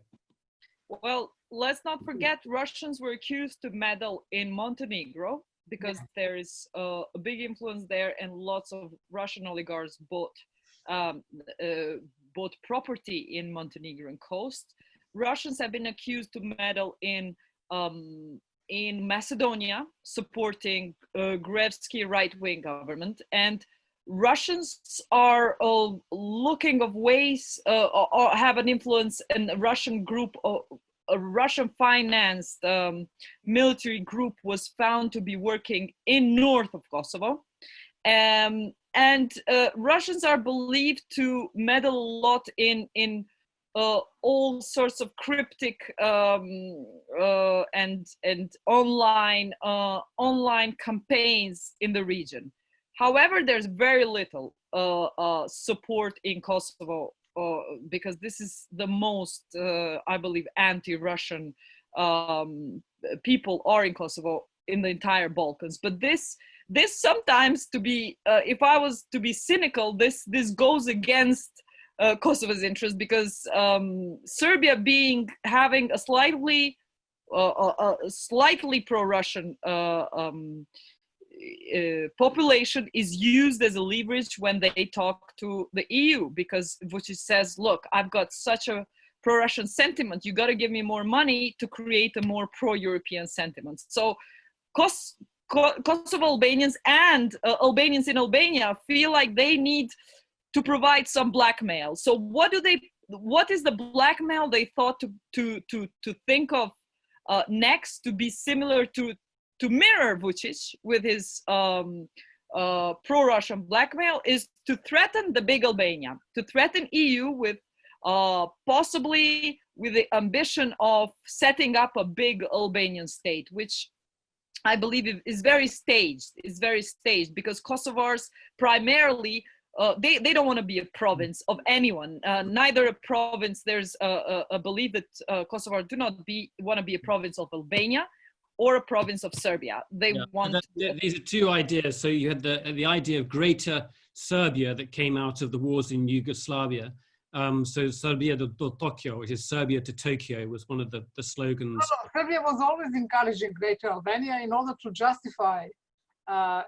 Well, let's not forget Russians were accused to meddle in Montenegro, because there is a big influence there, and lots of Russian oligarchs bought property in Montenegrin coast. Russians have been accused to meddle in Macedonia, supporting Gruevski right-wing government, and Russians are looking of ways or have an influence in a Russian group. A Russian-financed military group was found to be working in north of Kosovo. And Russians are believed to meddle a lot in all sorts of cryptic and online campaigns in the region. However, there's very little support in Kosovo, because this is the most, I believe, anti-Russian people are in Kosovo in the entire Balkans. But this sometimes, to be, if I was to be cynical, this goes against Kosovo's interest, because Serbia having a slightly pro-Russian population is used as a leverage when they talk to the EU, because Vučić says, look, I've got such a pro-Russian sentiment, you got to give me more money to create a more pro-European sentiment. So Kosovo Albanians and Albanians in Albania feel like they need to provide some blackmail. So what is the blackmail they thought to think of next to be similar to mirror Vučić with his pro-Russian blackmail is to threaten the big Albania, to threaten EU with possibly with the ambition of setting up a big Albanian state, which I believe is very staged. It's very staged because Kosovars primarily they don't want to be a province of anyone. Neither a province. There's a belief that Kosovars do not want to be a province of Albania or a province of Serbia. They want. These are two ideas. So you had the idea of Greater Serbia that came out of the wars in Yugoslavia. So Serbia to Tokyo, which is Serbia to Tokyo, was one of the slogans. Serbia was always encouraging Greater Albania in order to justify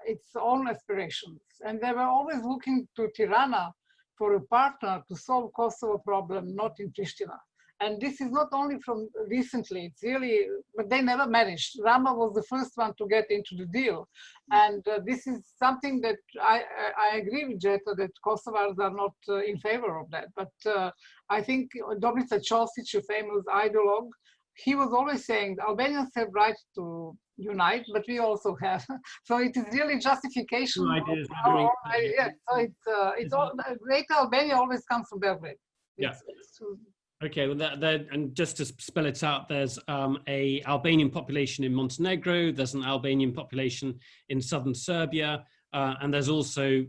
its own aspirations. And they were always looking to Tirana for a partner to solve Kosovo problem, not in Pristina. And this is not only from recently, it's really, but they never managed. Rama was the first one to get into the deal. And this is something that I agree with Jeta that Kosovars are not in favor of that. But I think Dobrica Ćosić, a famous ideologue, he was always saying Albanians have right to unite, but we also have. So it is really justification. So it's all, Greater Albania always comes from Belgrade. Okay, well, and just to spell it out, there's a Albanian population in Montenegro, there's an Albanian population in southern Serbia, and there's also,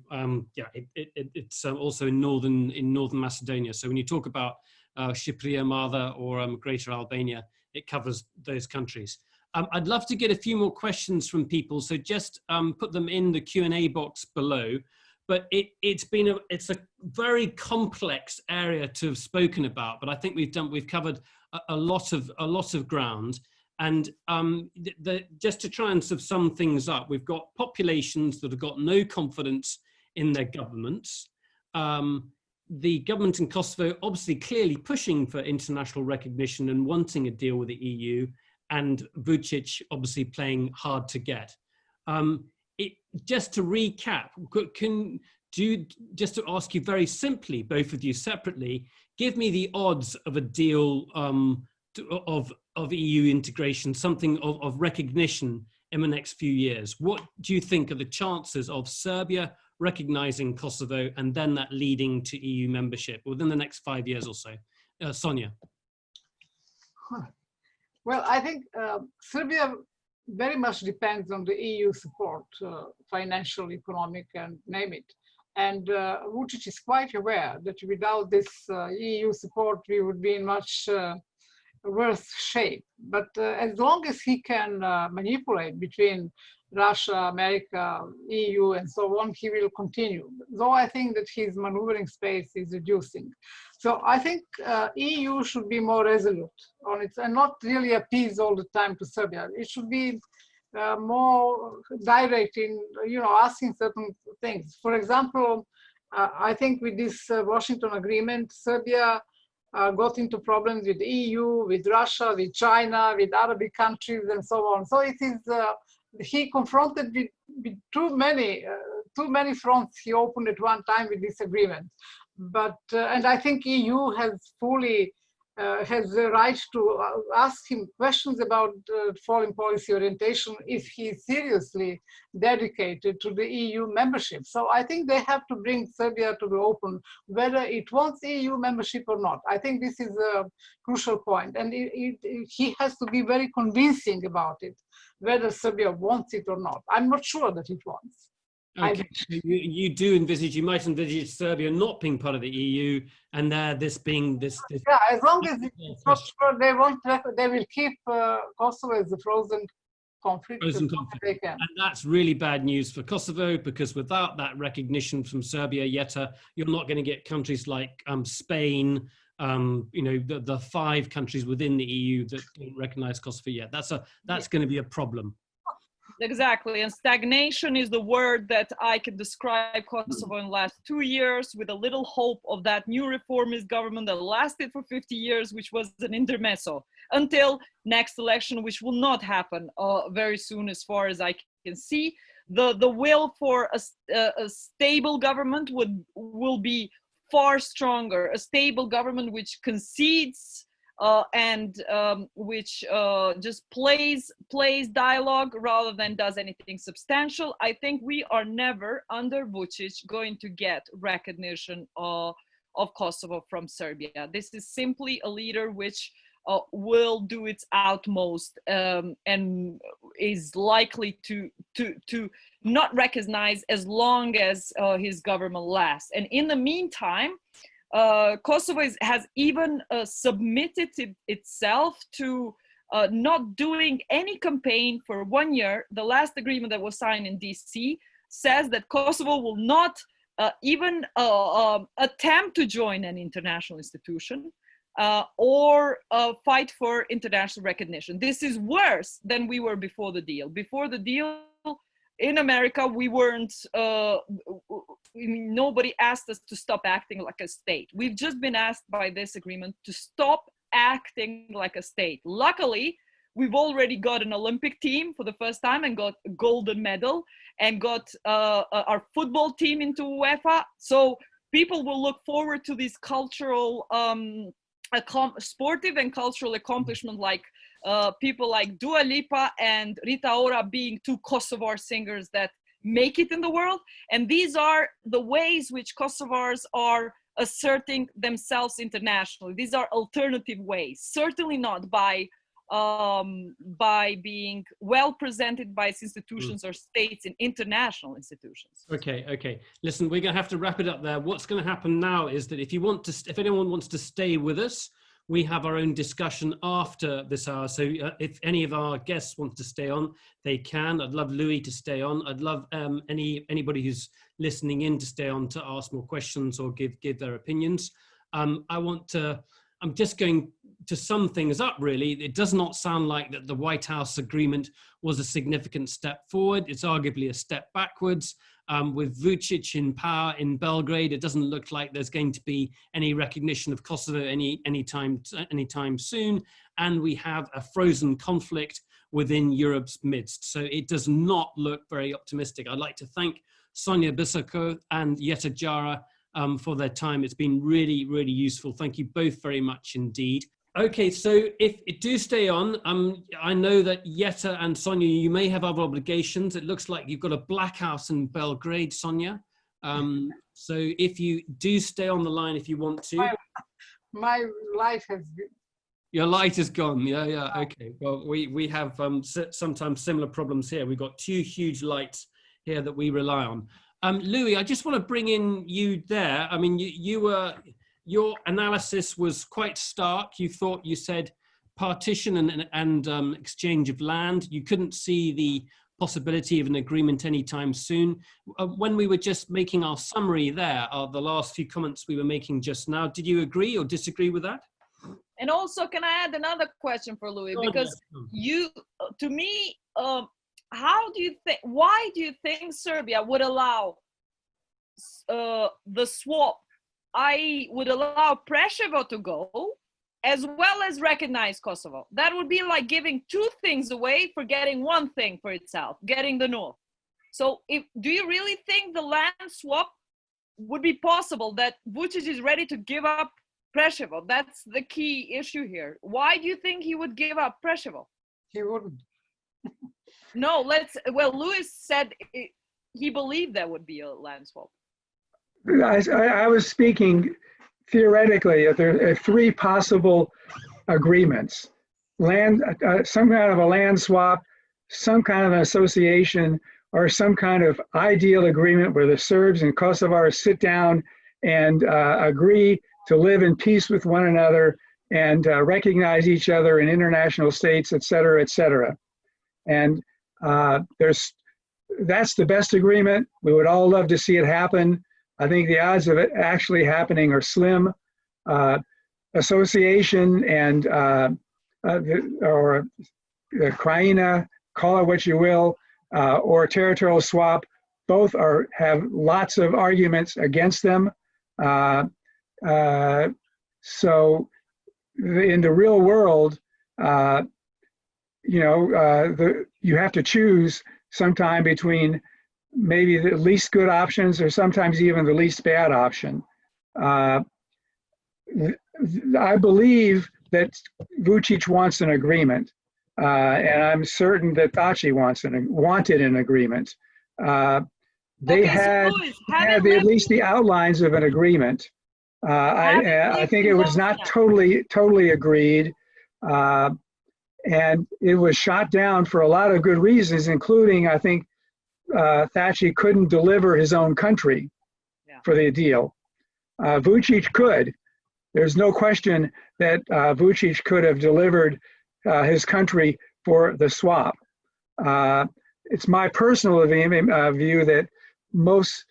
it's also in northern Macedonia. So when you talk about Shqipëria Madhe or Greater Albania, it covers those countries. I'd love to get a few more questions from people, so just put them in the Q&A box below. But it's a very complex area to have spoken about. But I think we've covered a lot of ground. And just to try and sort of sum things up, we've got populations that have got no confidence in their governments. The government in Kosovo obviously clearly pushing for international recognition and wanting a deal with the EU, and Vučić obviously playing hard to get. Just to recap, just to ask you very simply, both of you separately, give me the odds of a deal of EU integration, something of recognition in the next few years. What do you think are the chances of Serbia recognizing Kosovo and then that leading to EU membership within the next 5 years or so? Sonia. Well, I think Serbia very much depends on the EU support, financial, economic, and name it. And Vučić is quite aware that without this EU support, we would be in much worse shape. But as long as he can manipulate between Russia, America, EU, and so on, he will continue. Though I think that his maneuvering space is reducing. So I think EU should be more resolute on it and not really appease all the time to Serbia. It should be more direct in, asking certain things. For example, I think with this Washington agreement, Serbia got into problems with EU, with Russia, with China, with Arabic countries, and so on. So it is he confronted with too many fronts he opened at one time with this agreement. But and I think EU has fully has the right to ask him questions about foreign policy orientation if he is seriously dedicated to the EU membership. So I think they have to bring Serbia to the open, whether it wants EU membership or not. I think this is a crucial point. And he has to be very convincing about it, whether Serbia wants it or not. I'm not sure that it wants. Okay, you might envisage Serbia not being part of the EU, and this being this. Yeah, as long as it's not sure, they will keep Kosovo as a frozen conflict. And that's really bad news for Kosovo, because without that recognition from Serbia, Jetta, you're not going to get countries like Spain, the 5 countries within the EU that don't recognize Kosovo yet. That's going to be a problem. Exactly, and stagnation is the word that I can describe Kosovo in the last 2 years, with a little hope of that new reformist government that lasted for 50 years, which was an intermezzo, until next election, which will not happen very soon as far as I can see. The will for a stable government will be far stronger, a stable government which concedes and which just plays dialogue rather than does anything substantial. I think we are never, under Vučić, going to get recognition of Kosovo from Serbia. This is simply a leader which will do its utmost and is likely to not recognize as long as his government lasts. And in the meantime, Kosovo has even submitted itself to not doing any campaign for 1 year. The last agreement that was signed in DC says that Kosovo will not even attempt to join an international institution or fight for international recognition. This is worse than we were before the deal. Before the deal, in America, we weren't, nobody asked us to stop acting like a state. We've just been asked by this agreement to stop acting like a state. Luckily, we've already got an Olympic team for the first time and got a golden medal, and got our football team into UEFA. So people will look forward to these cultural, sportive and cultural accomplishments, like people like Dua Lipa and Rita Ora being two Kosovar singers that make it in the world. And these are the ways which Kosovars are asserting themselves internationally. These are alternative ways, certainly not by being well presented by its institutions or states in international institutions. Okay. Listen, we're going to have to wrap it up there. What's going to happen now is that if anyone wants to stay with us, we have our own discussion after this hour. So if any of our guests want to stay on, they can. I'd love Louis to stay on. I'd love anybody who's listening in to stay on to ask more questions or give their opinions. I'm just going to sum things up, really. It does not sound like that the White House agreement was a significant step forward. It's arguably a step backwards. With Vučić in power in Belgrade, it doesn't look like there's going to be any recognition of Kosovo anytime soon. And we have a frozen conflict within Europe's midst. So it does not look very optimistic. I'd like to thank Sonia Bisako and Jeta Jara for their time. It's been really, really useful. Thank you both very much indeed. Okay, so if it do stay on, I know that Jeta and Sonia, you may have other obligations. It looks like you've got a black house in Belgrade, Sonia. So if you do stay on the line, if you want to. My light has been. Your light is gone. Yeah. Okay. Well, we have sometimes similar problems here. We've got two huge lights here that we rely on. Louis, I just want to bring in you there. I mean, your analysis was quite stark. You said partition and exchange of land. You couldn't see the possibility of an agreement anytime soon. When we were just making our summary there, the last few comments we were making just now, did you agree or disagree with that? And also, can I add another question for Louis? Because to me, why do you think Serbia would allow the swap? I would allow Preševo to go, as well as recognize Kosovo. That would be like giving two things away for getting one thing for itself, getting the north. So do you really think the land swap would be possible, that Vučić is ready to give up Preševo? That's the key issue here. Why do you think he would give up Preševo? He wouldn't. No, Louis said he believed there would be a land swap. I was speaking theoretically. There are three possible agreements: some kind of a land swap, some kind of an association, or some kind of ideal agreement where the Serbs and Kosovars sit down and agree to live in peace with one another and recognize each other in international states, et cetera, et cetera. And that's the best agreement. We would all love to see it happen. I think the odds of it actually happening are slim. Association and or Krajina, call it what you will, or territorial swap. Both have lots of arguments against them. So in the real world, you have to choose sometime between maybe the least good options or sometimes even the least bad option. I believe that Vučić wants an agreement, and I'm certain that Thaci wanted an agreement. They had at least the outlines of an agreement. I think it was not totally agreed, and it was shot down for a lot of good reasons, including I think Thaci couldn't deliver his own country for the deal. Vučić could. There's no question that Vučić could have delivered his country for the swap. It's my personal view that most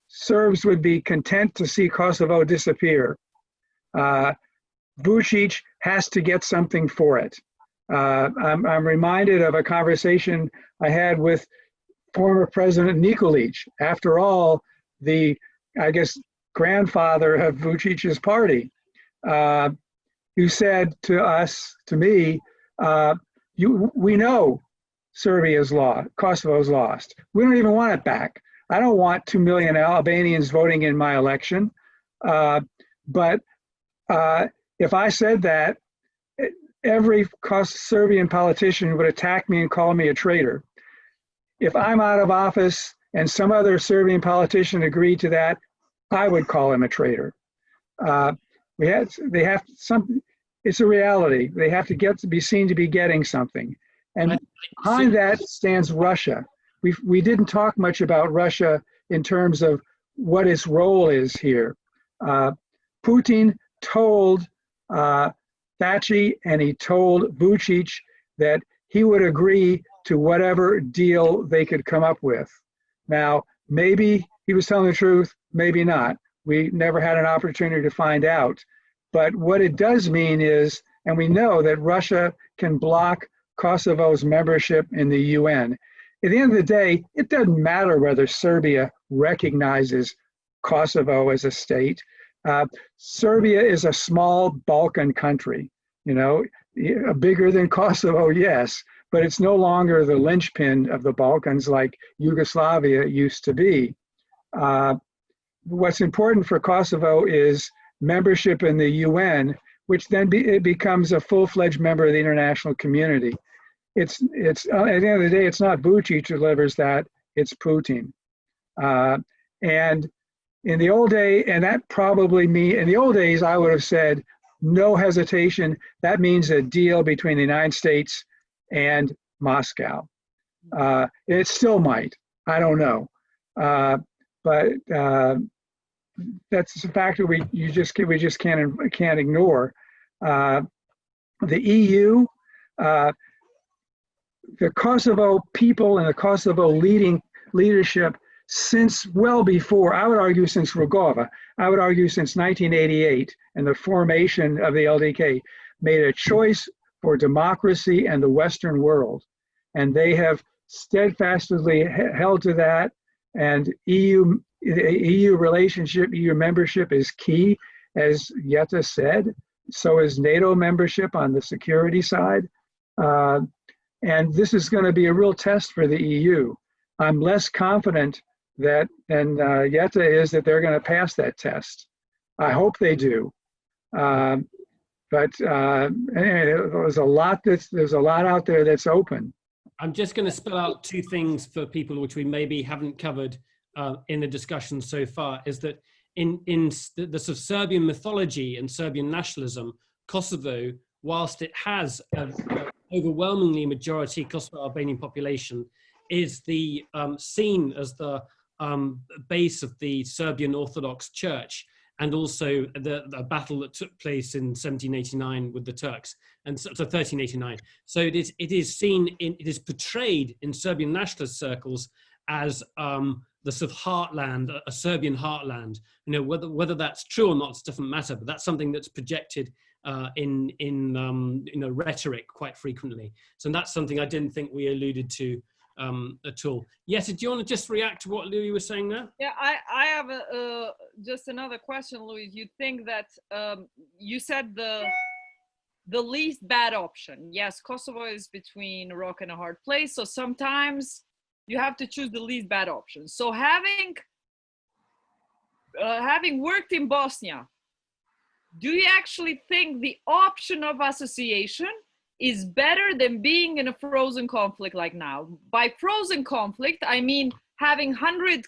Serbs would be content to see Kosovo disappear. Vučić has to get something for it. I'm reminded of a conversation I had with former President Nikolić. After all, I guess, grandfather of Vučić's party, who said to me, we know Serbia's lost, Kosovo's lost. We don't even want it back. I don't want 2 million Albanians voting in my election. But if I said that, every Serbian politician would attack me and call me a traitor. If I'm out of office and some other Serbian politician agreed to that, I would call him a traitor. It's a reality. They have to be seen to be getting something. And behind that stands Russia. We didn't talk much about Russia in terms of what its role is here. Putin told Thaci and he told Vučić that he would agree to whatever deal they could come up with. Now, maybe he was telling the truth, maybe not. We never had an opportunity to find out. But what it does mean is, and we know that Russia can block Kosovo's membership in the UN. At the end of the day, it doesn't matter whether Serbia recognizes Kosovo as a state. Serbia is a small Balkan country, bigger than Kosovo, yes, but it's no longer the linchpin of the Balkans like Yugoslavia used to be. What's important for Kosovo is membership in the UN, which then it becomes a full-fledged member of the international community. It's at the end of the day, it's not Vučić who delivers that, it's Putin. And in the old day, and that probably in the old days, I would have said, no hesitation, that means a deal between the United States and Moscow. It still might, I don't know. But that's a factor we just can't ignore. The EU, the Kosovo people and the Kosovo leadership since well before, I would argue since Rugova, I would argue since 1988 and the formation of the LDK, made a choice for democracy and the Western world. And they have steadfastly held to that. And EU relationship, EU membership is key, as Jetta said. So is NATO membership on the security side. And this is going to be a real test for the EU. I'm less confident that, and Jetta is, that they're going to pass that test. I hope they do. Anyway, there's a lot out there that's open. I'm just going to spell out two things for people which we maybe haven't covered in the discussion so far, is that in the sort of Serbian mythology and Serbian nationalism, Kosovo, whilst it has an overwhelmingly majority Kosovo Albanian population, is the seen as the base of the Serbian Orthodox Church, and also the battle that took place in 1789 with the Turks, and so 1389. So it is portrayed in Serbian nationalist circles as the sort of heartland, a Serbian heartland. Whether that's true or not doesn't matter, but that's something that's projected in rhetoric quite frequently. So that's something I didn't think we alluded to at all. Yes, do you want to just react to what Louis was saying there? Yeah, I have just another question, Louis. You think that you said the least bad option. Yes, Kosovo is between a rock and a hard place. So sometimes you have to choose the least bad option. So having worked in Bosnia, do you actually think the option of association is better than being in a frozen conflict like now? By frozen conflict, I mean having 100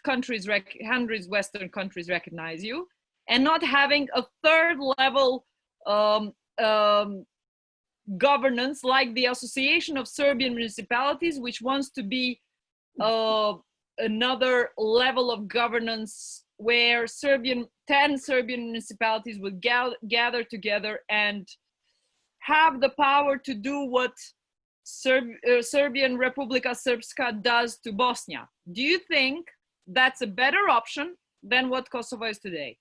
Western countries recognize you and not having a third level governance like the Association of Serbian Municipalities, which wants to be another level of governance where 10 Serbian municipalities would gather together and have the power to do what Serbian Republika Srpska does to Bosnia. Do you think that's a better option than what Kosovo is today?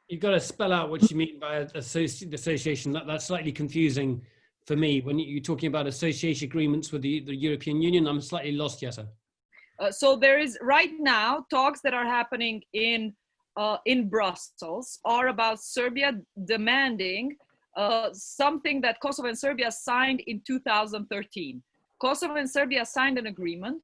You've got to spell out what you mean by association. That's slightly confusing for me. When you're talking about association agreements with the European Union, I'm slightly lost, Jetta. So there is right now talks that are happening in Brussels are about Serbia demanding something that Kosovo and Serbia signed in 2013. Kosovo and Serbia signed an agreement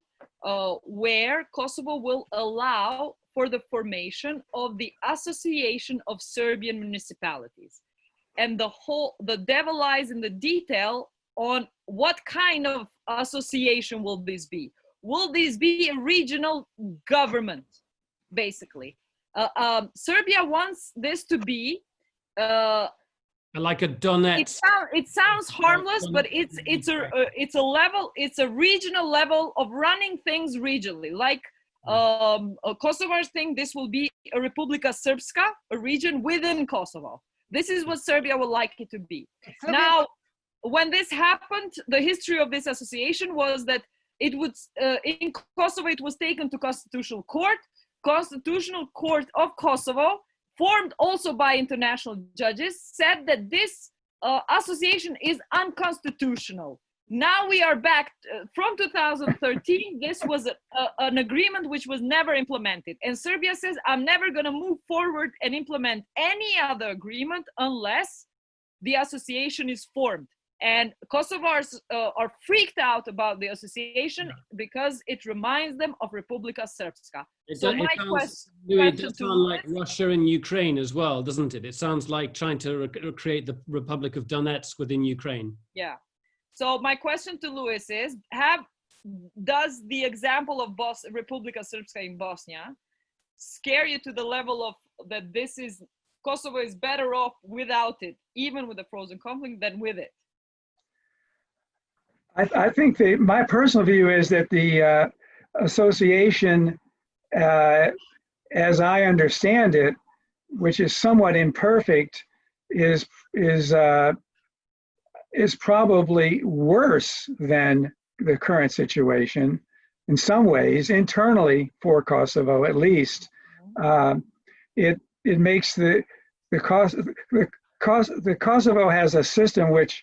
where Kosovo will allow for the formation of the Association of Serbian Municipalities. And the devil lies in the detail on what kind of association will this be. Will this be a regional government, basically? Serbia wants this to be like a Donetsk. It sounds harmless, but it's a level. It's a regional level of running things regionally. Like Kosovars think this will be a Republika Srpska, a region within Kosovo. This is what Serbia would like it to be. Now, when this happened, the history of this association was that it would in Kosovo it was taken to Constitutional Court. Constitutional Court of Kosovo, formed also by international judges, said that this association is unconstitutional. Now we are back from 2013. This was an agreement which was never implemented. And Serbia says, I'm never going to move forward and implement any other agreement unless the association is formed. And Kosovars are freaked out about the association because it reminds them of Republika Srpska. It does sound like Russia and Ukraine as well, doesn't it? It sounds like trying to recreate the Republic of Donetsk within Ukraine. Yeah. So my question to Louis is, does the example of Republika Srpska in Bosnia scare you to the level of that Kosovo is better off without it, even with the frozen conflict, than with it? I think my personal view is that the association, as I understand it, which is somewhat imperfect, is probably worse than the current situation in some ways, internally for Kosovo at least. It makes the Kosovo has a system which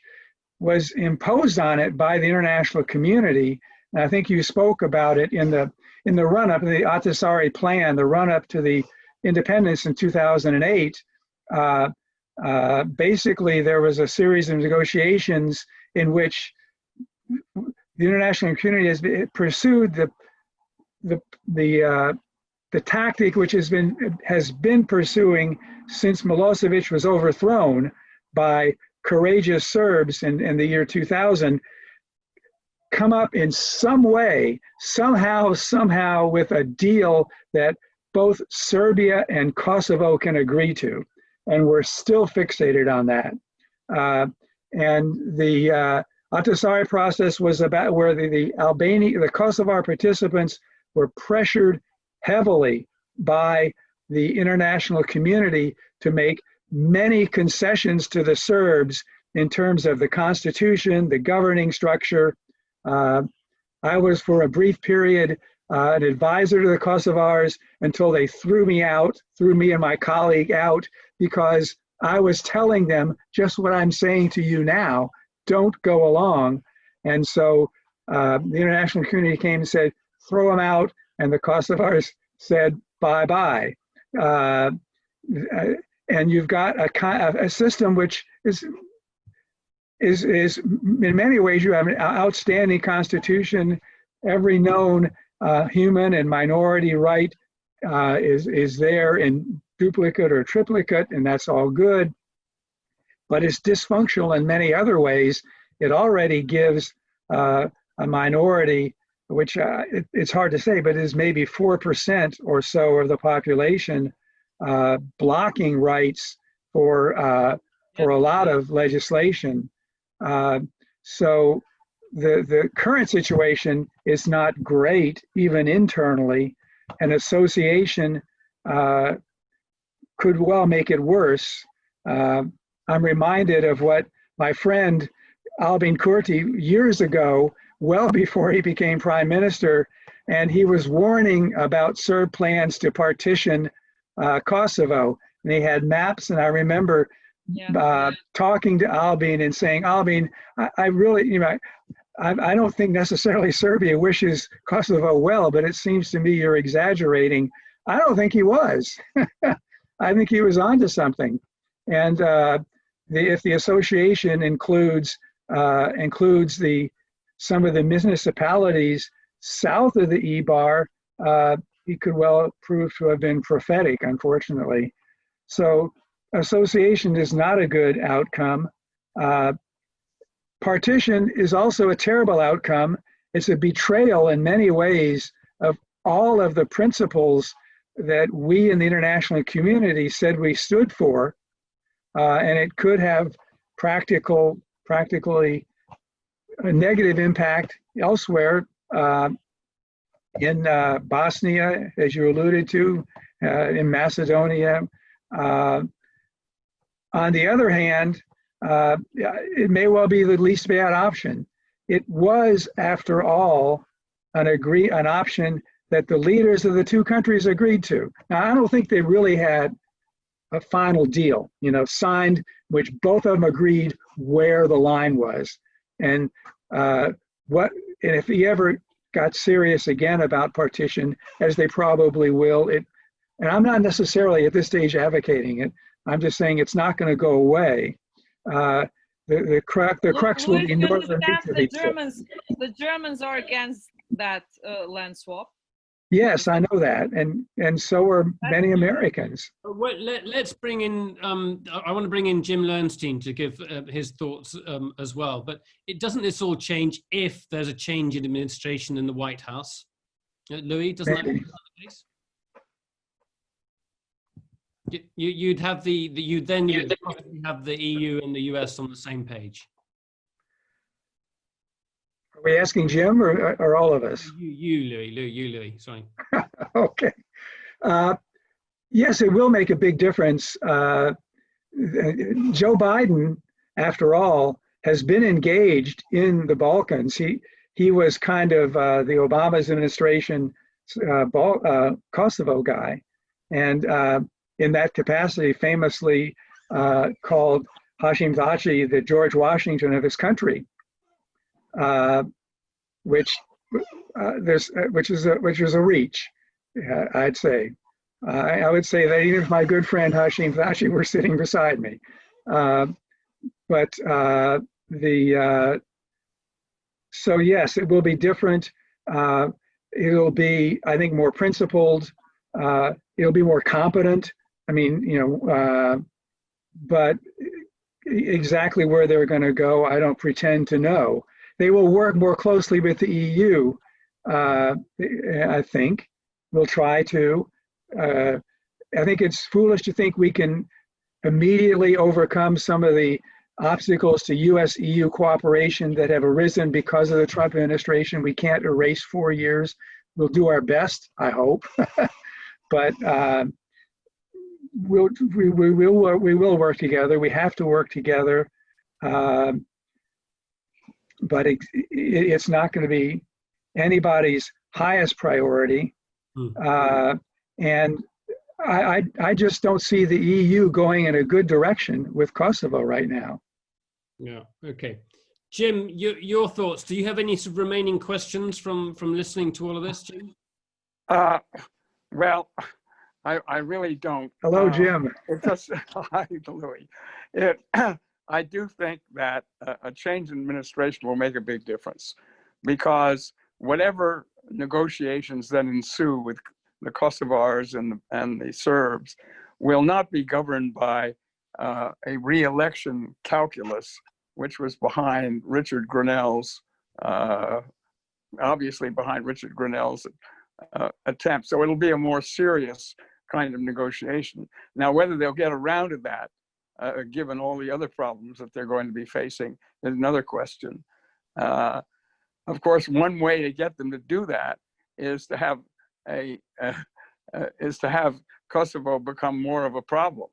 was imposed on it by the international community. And I think you spoke about it in the run-up, the Ahtisaari plan, the run-up to the independence in 2008. Basically, there was a series of negotiations in which the international community has pursued the tactic which has been pursuing since Milosevic was overthrown by courageous Serbs in the year 2000, come up in some way, somehow with a deal that both Serbia and Kosovo can agree to. And we're still fixated on that. And the Ahtisaari process was about where the Kosovar participants were pressured heavily by the international community to make many concessions to the Serbs in terms of the constitution, the governing structure. I was for a brief period an advisor to the Kosovars until they threw me and my colleague out, because I was telling them just what I'm saying to you now, don't go along. And so the international community came and said, throw them out, and the Kosovars said, bye-bye. And you've got a system which is in many ways, you have an outstanding constitution. Every known human and minority right is there in duplicate or triplicate, and that's all good. But it's dysfunctional in many other ways. It already gives a minority, which it's hard to say, but is maybe 4% or so of the population, blocking rights for a lot of legislation. So the current situation is not great, even internally. An association could well make it worse. I'm reminded of what my friend Albin Kurti years ago, well before he became prime minister, and he was warning about Serb plans to partition Kosovo. And he had maps, and I remember talking to Albin and saying, Albin, I really, I don't think necessarily Serbia wishes Kosovo well, but it seems to me you're exaggerating. I don't think he was. I think he was onto something. And if the association includes some of the municipalities south of the EBAR, he could well prove to have been prophetic, unfortunately. So association is not a good outcome. Partition is also a terrible outcome. It's a betrayal in many ways of all of the principles that we in the international community said we stood for, and it could have practically a negative impact elsewhere, in Bosnia, as you alluded to, in Macedonia. On the other hand, it may well be the least bad option. It was, after all, an option that the leaders of the two countries agreed to. Now, I don't think they really had a final deal, signed, which both of them agreed where the line was. And if he ever got serious again about partition, as they probably will, and I'm not necessarily at this stage advocating it, I'm just saying it's not going to go away. The crux will be northern Italy. The Germans are against that land swap. Yes, I know that, and so are many Americans. Well, let's bring in. I want to bring in Jim Lernstein to give his thoughts as well. But doesn't this all change if there's a change in administration in the White House? Louis, doesn't that be the case? You'd have you'd probably have the EU and the US on the same page. Are we asking Jim or all of us? You, Louis, sorry. Okay. Yes, it will make a big difference. Joe Biden, after all, has been engaged in the Balkans. He was kind of the Obama's administration Kosovo guy. And in that capacity, famously called Hashim Thaçi the George Washington of his country. Which is a reach, I'd say. I would say that even if my good friend Hashim Thaçi were sitting beside me, so yes, it will be different. It'll be, I think, more principled. It'll be more competent. I mean, but exactly where they're going to go, I don't pretend to know. They will work more closely with the EU, I think. We'll try to. I think it's foolish to think we can immediately overcome some of the obstacles to US-EU cooperation that have arisen because of the Trump administration. We can't erase 4 years. We'll do our best, I hope. But we will work together. We have to work together. But it's not going to be anybody's highest priority. And I just don't see the EU going in a good direction with Kosovo right now. Yeah, okay. Jim, your thoughts. Do you have any sort of remaining questions from listening to all of this, Jim? Well, I really don't. Hello, Jim. It just, hi, Louis. I do think that a change in administration will make a big difference, because whatever negotiations then ensue with the Kosovars and the Serbs will not be governed by a re-election calculus, which was behind Richard Grenell's, obviously behind Richard Grenell's attempt. So it'll be a more serious kind of negotiation. Now, whether they'll get around to that, given all the other problems that they're going to be facing, is another question. Of course, one way to get them to do that is to have Kosovo become more of a problem.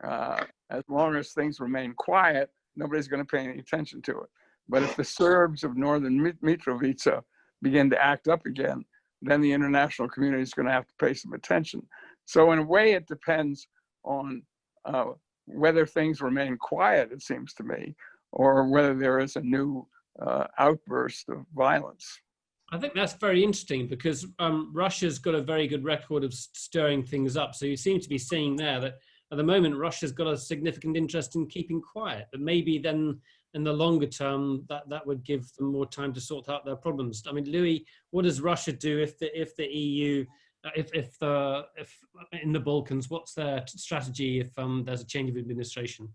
As long as things remain quiet, nobody's going to pay any attention to it. But if the Serbs of northern Mitrovica begin to act up again, then the international community is going to have to pay some attention. So in a way, it depends on whether things remain quiet, it seems to me, or whether there is a new outburst of violence. I think that's very interesting, because Russia's got a very good record of stirring things up. So you seem to be seeing there that at the moment, Russia's got a significant interest in keeping quiet, but maybe then in the longer term, that would give them more time to sort out their problems. I mean, Louis, what does Russia do if the EU, if in the Balkans, what's their strategy if there's a change of administration?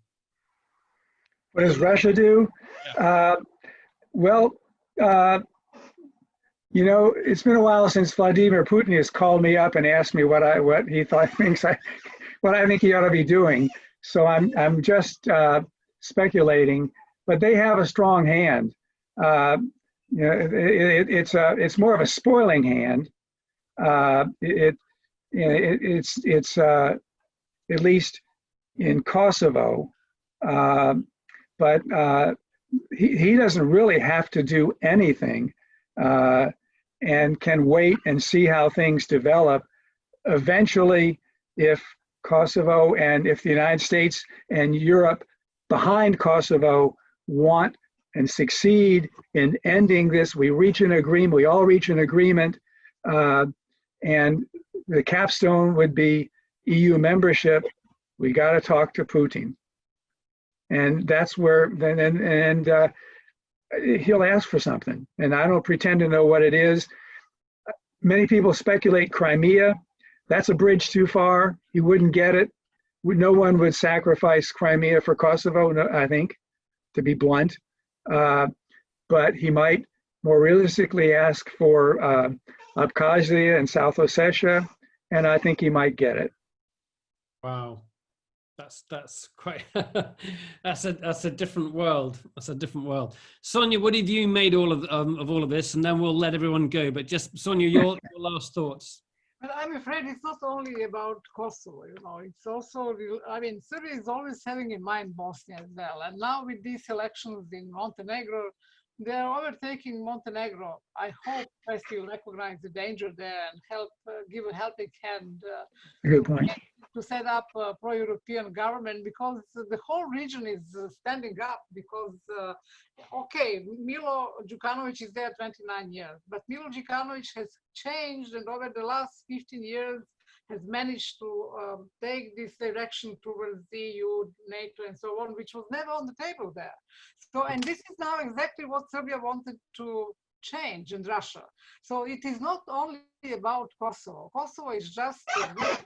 What does Russia do? Yeah. You know, it's been a while since Vladimir Putin has called me up and asked me what he thinks what I think he ought to be doing. So I'm just speculating, but they have a strong hand. You know, it's more of a spoiling hand. It's at least in Kosovo, but he doesn't really have to do anything, and can wait and see how things develop. Eventually, if Kosovo and if the United States and Europe behind Kosovo want and succeed in ending this, we all reach an agreement, and the capstone would be EU membership. We got to talk to Putin, and that's where he'll ask for something, and I don't pretend to know what it is. Many people speculate Crimea. That's a bridge too far. He wouldn't get it. No one would sacrifice Crimea for Kosovo, I think, to be blunt. But he might more realistically ask for Abkhazia and South Ossetia, and I think he might get it. Wow. That's quite that's a different world. That's a different world. Sonia, what have you made all of all of this? And then we'll let everyone go. But just Sonia, your last thoughts. But I'm afraid it's not only about Kosovo, you know, it's also, I mean, Serbia is always having in mind Bosnia as well. And now with these elections in Montenegro, they're overtaking Montenegro. I hope Presti will recognize the danger there and help give a helping hand Good point. to set up a pro-European government, because the whole region is standing up. Because, okay, Milo Djukanovic is there 29 years, but Milo Djukanovic has changed, and over the last 15 years has managed to take this direction towards the EU, NATO, and so on, which was never on the table there. So, and this is now exactly what Serbia wanted to change, and Russia. So it is not only about Kosovo. Kosovo is just a good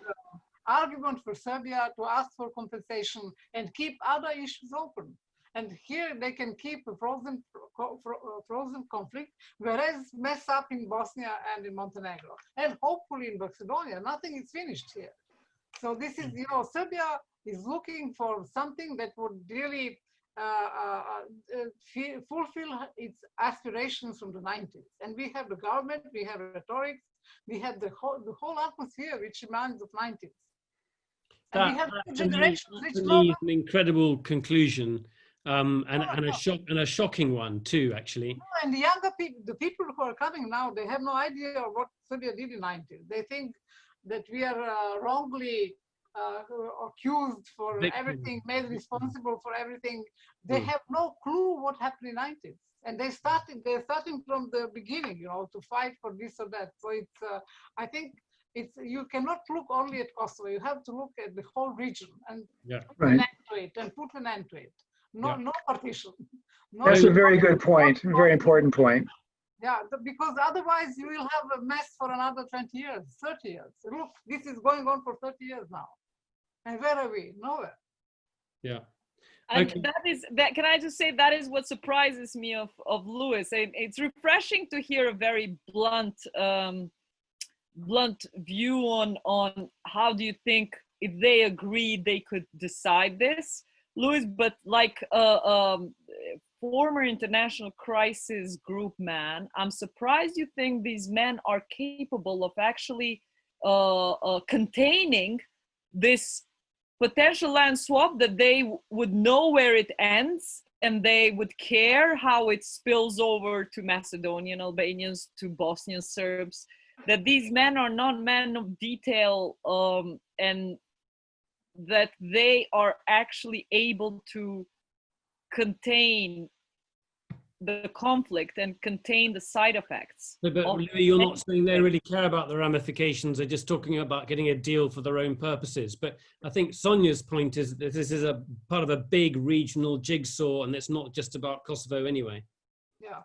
argument for Serbia to ask for compensation and keep other issues open. And here they can keep a frozen conflict, whereas mess up in Bosnia and in Montenegro, and hopefully in Macedonia. Nothing is finished here. So this is, you know, Serbia is looking for something that would really fulfill its aspirations from the 90s. And we have the government, we have rhetoric, we have the whole atmosphere which reminds of 90s. And we have generations which an incredible conclusion. And a shocking one too, actually. And the younger people, the people who are coming now, they have no idea of what Serbia did in the 90s. They think that we are wrongly accused for everything, made responsible for everything. They have no clue what happened in the 90s. And they're starting from the beginning, to fight for this or that. So it's, I think you cannot look only at Kosovo. You have to look at the whole region and put an end to it and put an end to it. No partition. That's a very good point, a very important point. Yeah, because otherwise you will have a mess for another 20 years, 30 years. Look, this is going on for 30 years now. And where are we? Nowhere. Yeah. And Okay. can I just say that is what surprises me of Louis. It's refreshing to hear a very blunt view on how do you think if they agree they could decide this, Louis. But like former international crisis group man, I'm surprised you think these men are capable of actually containing this potential land swap, that they would know where it ends and they would care how it spills over to Macedonian Albanians, to Bosnian Serbs, that these men are not men of detail, and that they are actually able to contain the conflict and contain the side effects. But Louis, you're not saying they really care about the ramifications. They're just talking about getting a deal for their own purposes. But I think Sonia's point is that this is a part of a big regional jigsaw, and it's not just about Kosovo anyway. Yeah.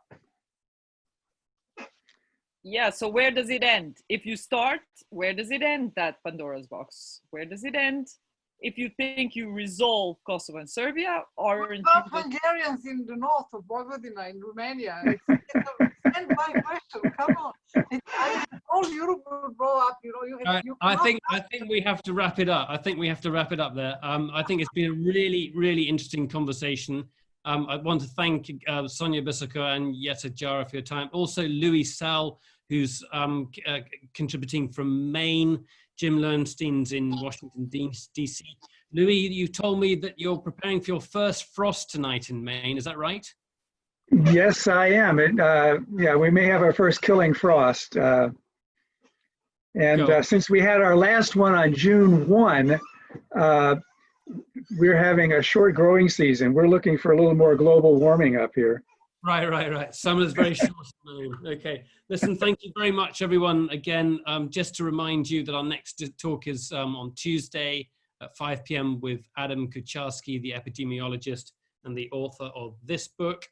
Yeah, so where does it end? If you start, where does it end, that Pandora's box? Where does it end? If you think you resolve Kosovo and Serbia, or Hungarians in the north of Vojvodina, in Romania, it's a standby question. Come on, all Europe will blow up. I think we have to wrap it up. I think we have to wrap it up there. I think it's been a really, really interesting conversation. I want to thank Sonia Bissaka and Jetta Jara for your time. Also, Louis Sal, who's contributing from Maine. Jim Lernstein's in Washington, D.C. Louis, you told me that you're preparing for your first frost tonight in Maine. Is that right? Yes, I am. Yeah, we may have our first killing frost. Since we had our last one on June 1, we're having a short growing season. We're looking for a little more global warming up here. Right. Summer's very short. Okay. Listen, thank you very much, everyone. Again, just to remind you that our next talk is on Tuesday at 5 p.m. with Adam Kucharski, the epidemiologist and the author of this book,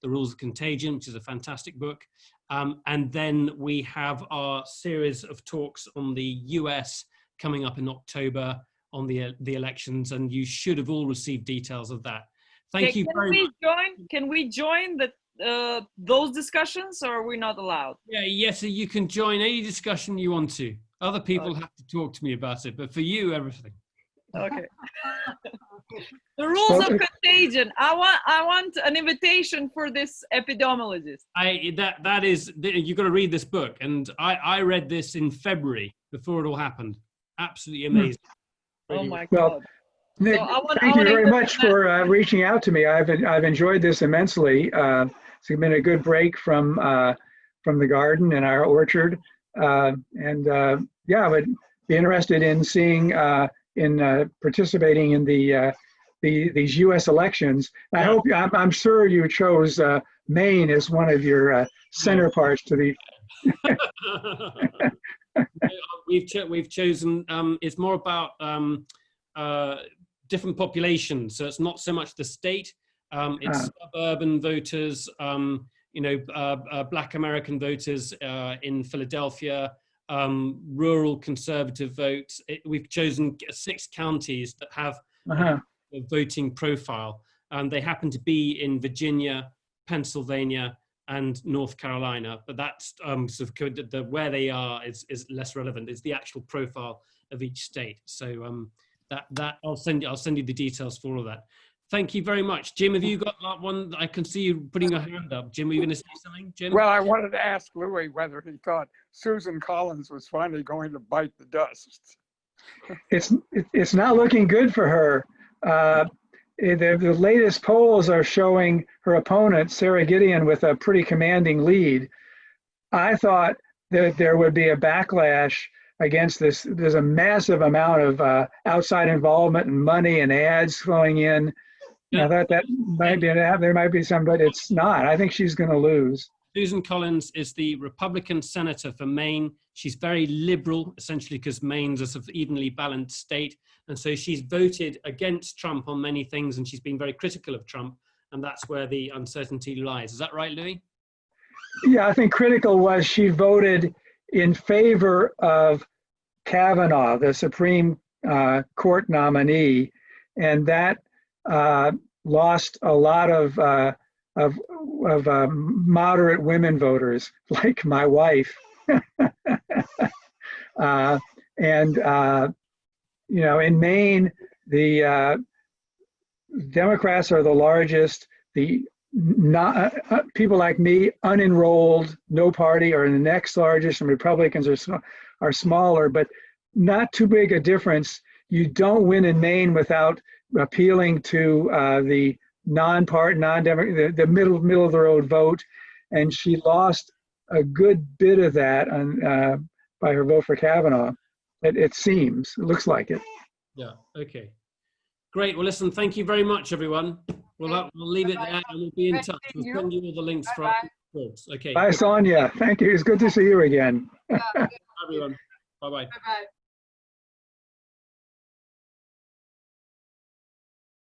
The Rules of Contagion, which is a fantastic book. And then we have our series of talks on the US coming up in October on the elections, and you should have all received details of that. Thank you very much. Can we join those discussions, or are we not allowed? Yeah, yes, you can join any discussion you want to. Other people have to talk to me about it, but for you, everything. Okay. The rules of contagion. I want an invitation for this epidemiologist. That is, you've got to read this book, and I read this in February before it all happened. Absolutely amazing. Oh my God. Well, Nick, thank you very much for reaching out to me. I've enjoyed this immensely. It's been a good break from the garden and our orchard, yeah, I would be interested in seeing participating in these U.S. elections. I'm sure you chose Maine as one of your center parts to the. We've chosen. It's more about different populations, so it's not so much the state. It's suburban voters, Black American voters in Philadelphia, rural conservative votes. We've chosen 6 counties that have a voting profile, and they happen to be in Virginia, Pennsylvania, and North Carolina. But that's sort of where they are is less relevant. It's the actual profile of each state. So that I'll send you the details for all of that. Thank you very much. Jim, have you got that one? I can see you putting your hand up. Jim, are you going to say something? Jim? Well, I wanted to ask Louis whether he thought Susan Collins was finally going to bite the dust. It's not looking good for her. The latest polls are showing her opponent, Sarah Gideon, with a pretty commanding lead. I thought that there would be a backlash against this. There's a massive amount of outside involvement and money and ads flowing in. Yeah. I thought that might be, there might be some, but it's not. I think she's going to lose. Susan Collins is the Republican senator for Maine. She's very liberal, essentially, because Maine's a sort of evenly balanced state. And so she's voted against Trump on many things, and she's been very critical of Trump. And that's where the uncertainty lies. Is that right, Louis? Yeah, I think critical was she voted in favor of Kavanaugh, the Supreme Court nominee, and that lost a lot of moderate women voters, like my wife. You know, in Maine, the Democrats are the largest. The people like me, unenrolled, no party, are the next largest, and Republicans are smaller, but not too big a difference. You don't win in Maine without appealing to the the middle of the road vote, and she lost a good bit of that by her vote for Kavanaugh. It seems, it looks like it. Yeah. Okay. Great. Well, listen. Thank you very much, everyone. We'll leave it there, and we'll be in touch. We'll send you all the links for our reports. Okay. Bye, Sonia. Thank you. It's good to see you again. Everyone. Bye-bye. Bye-bye.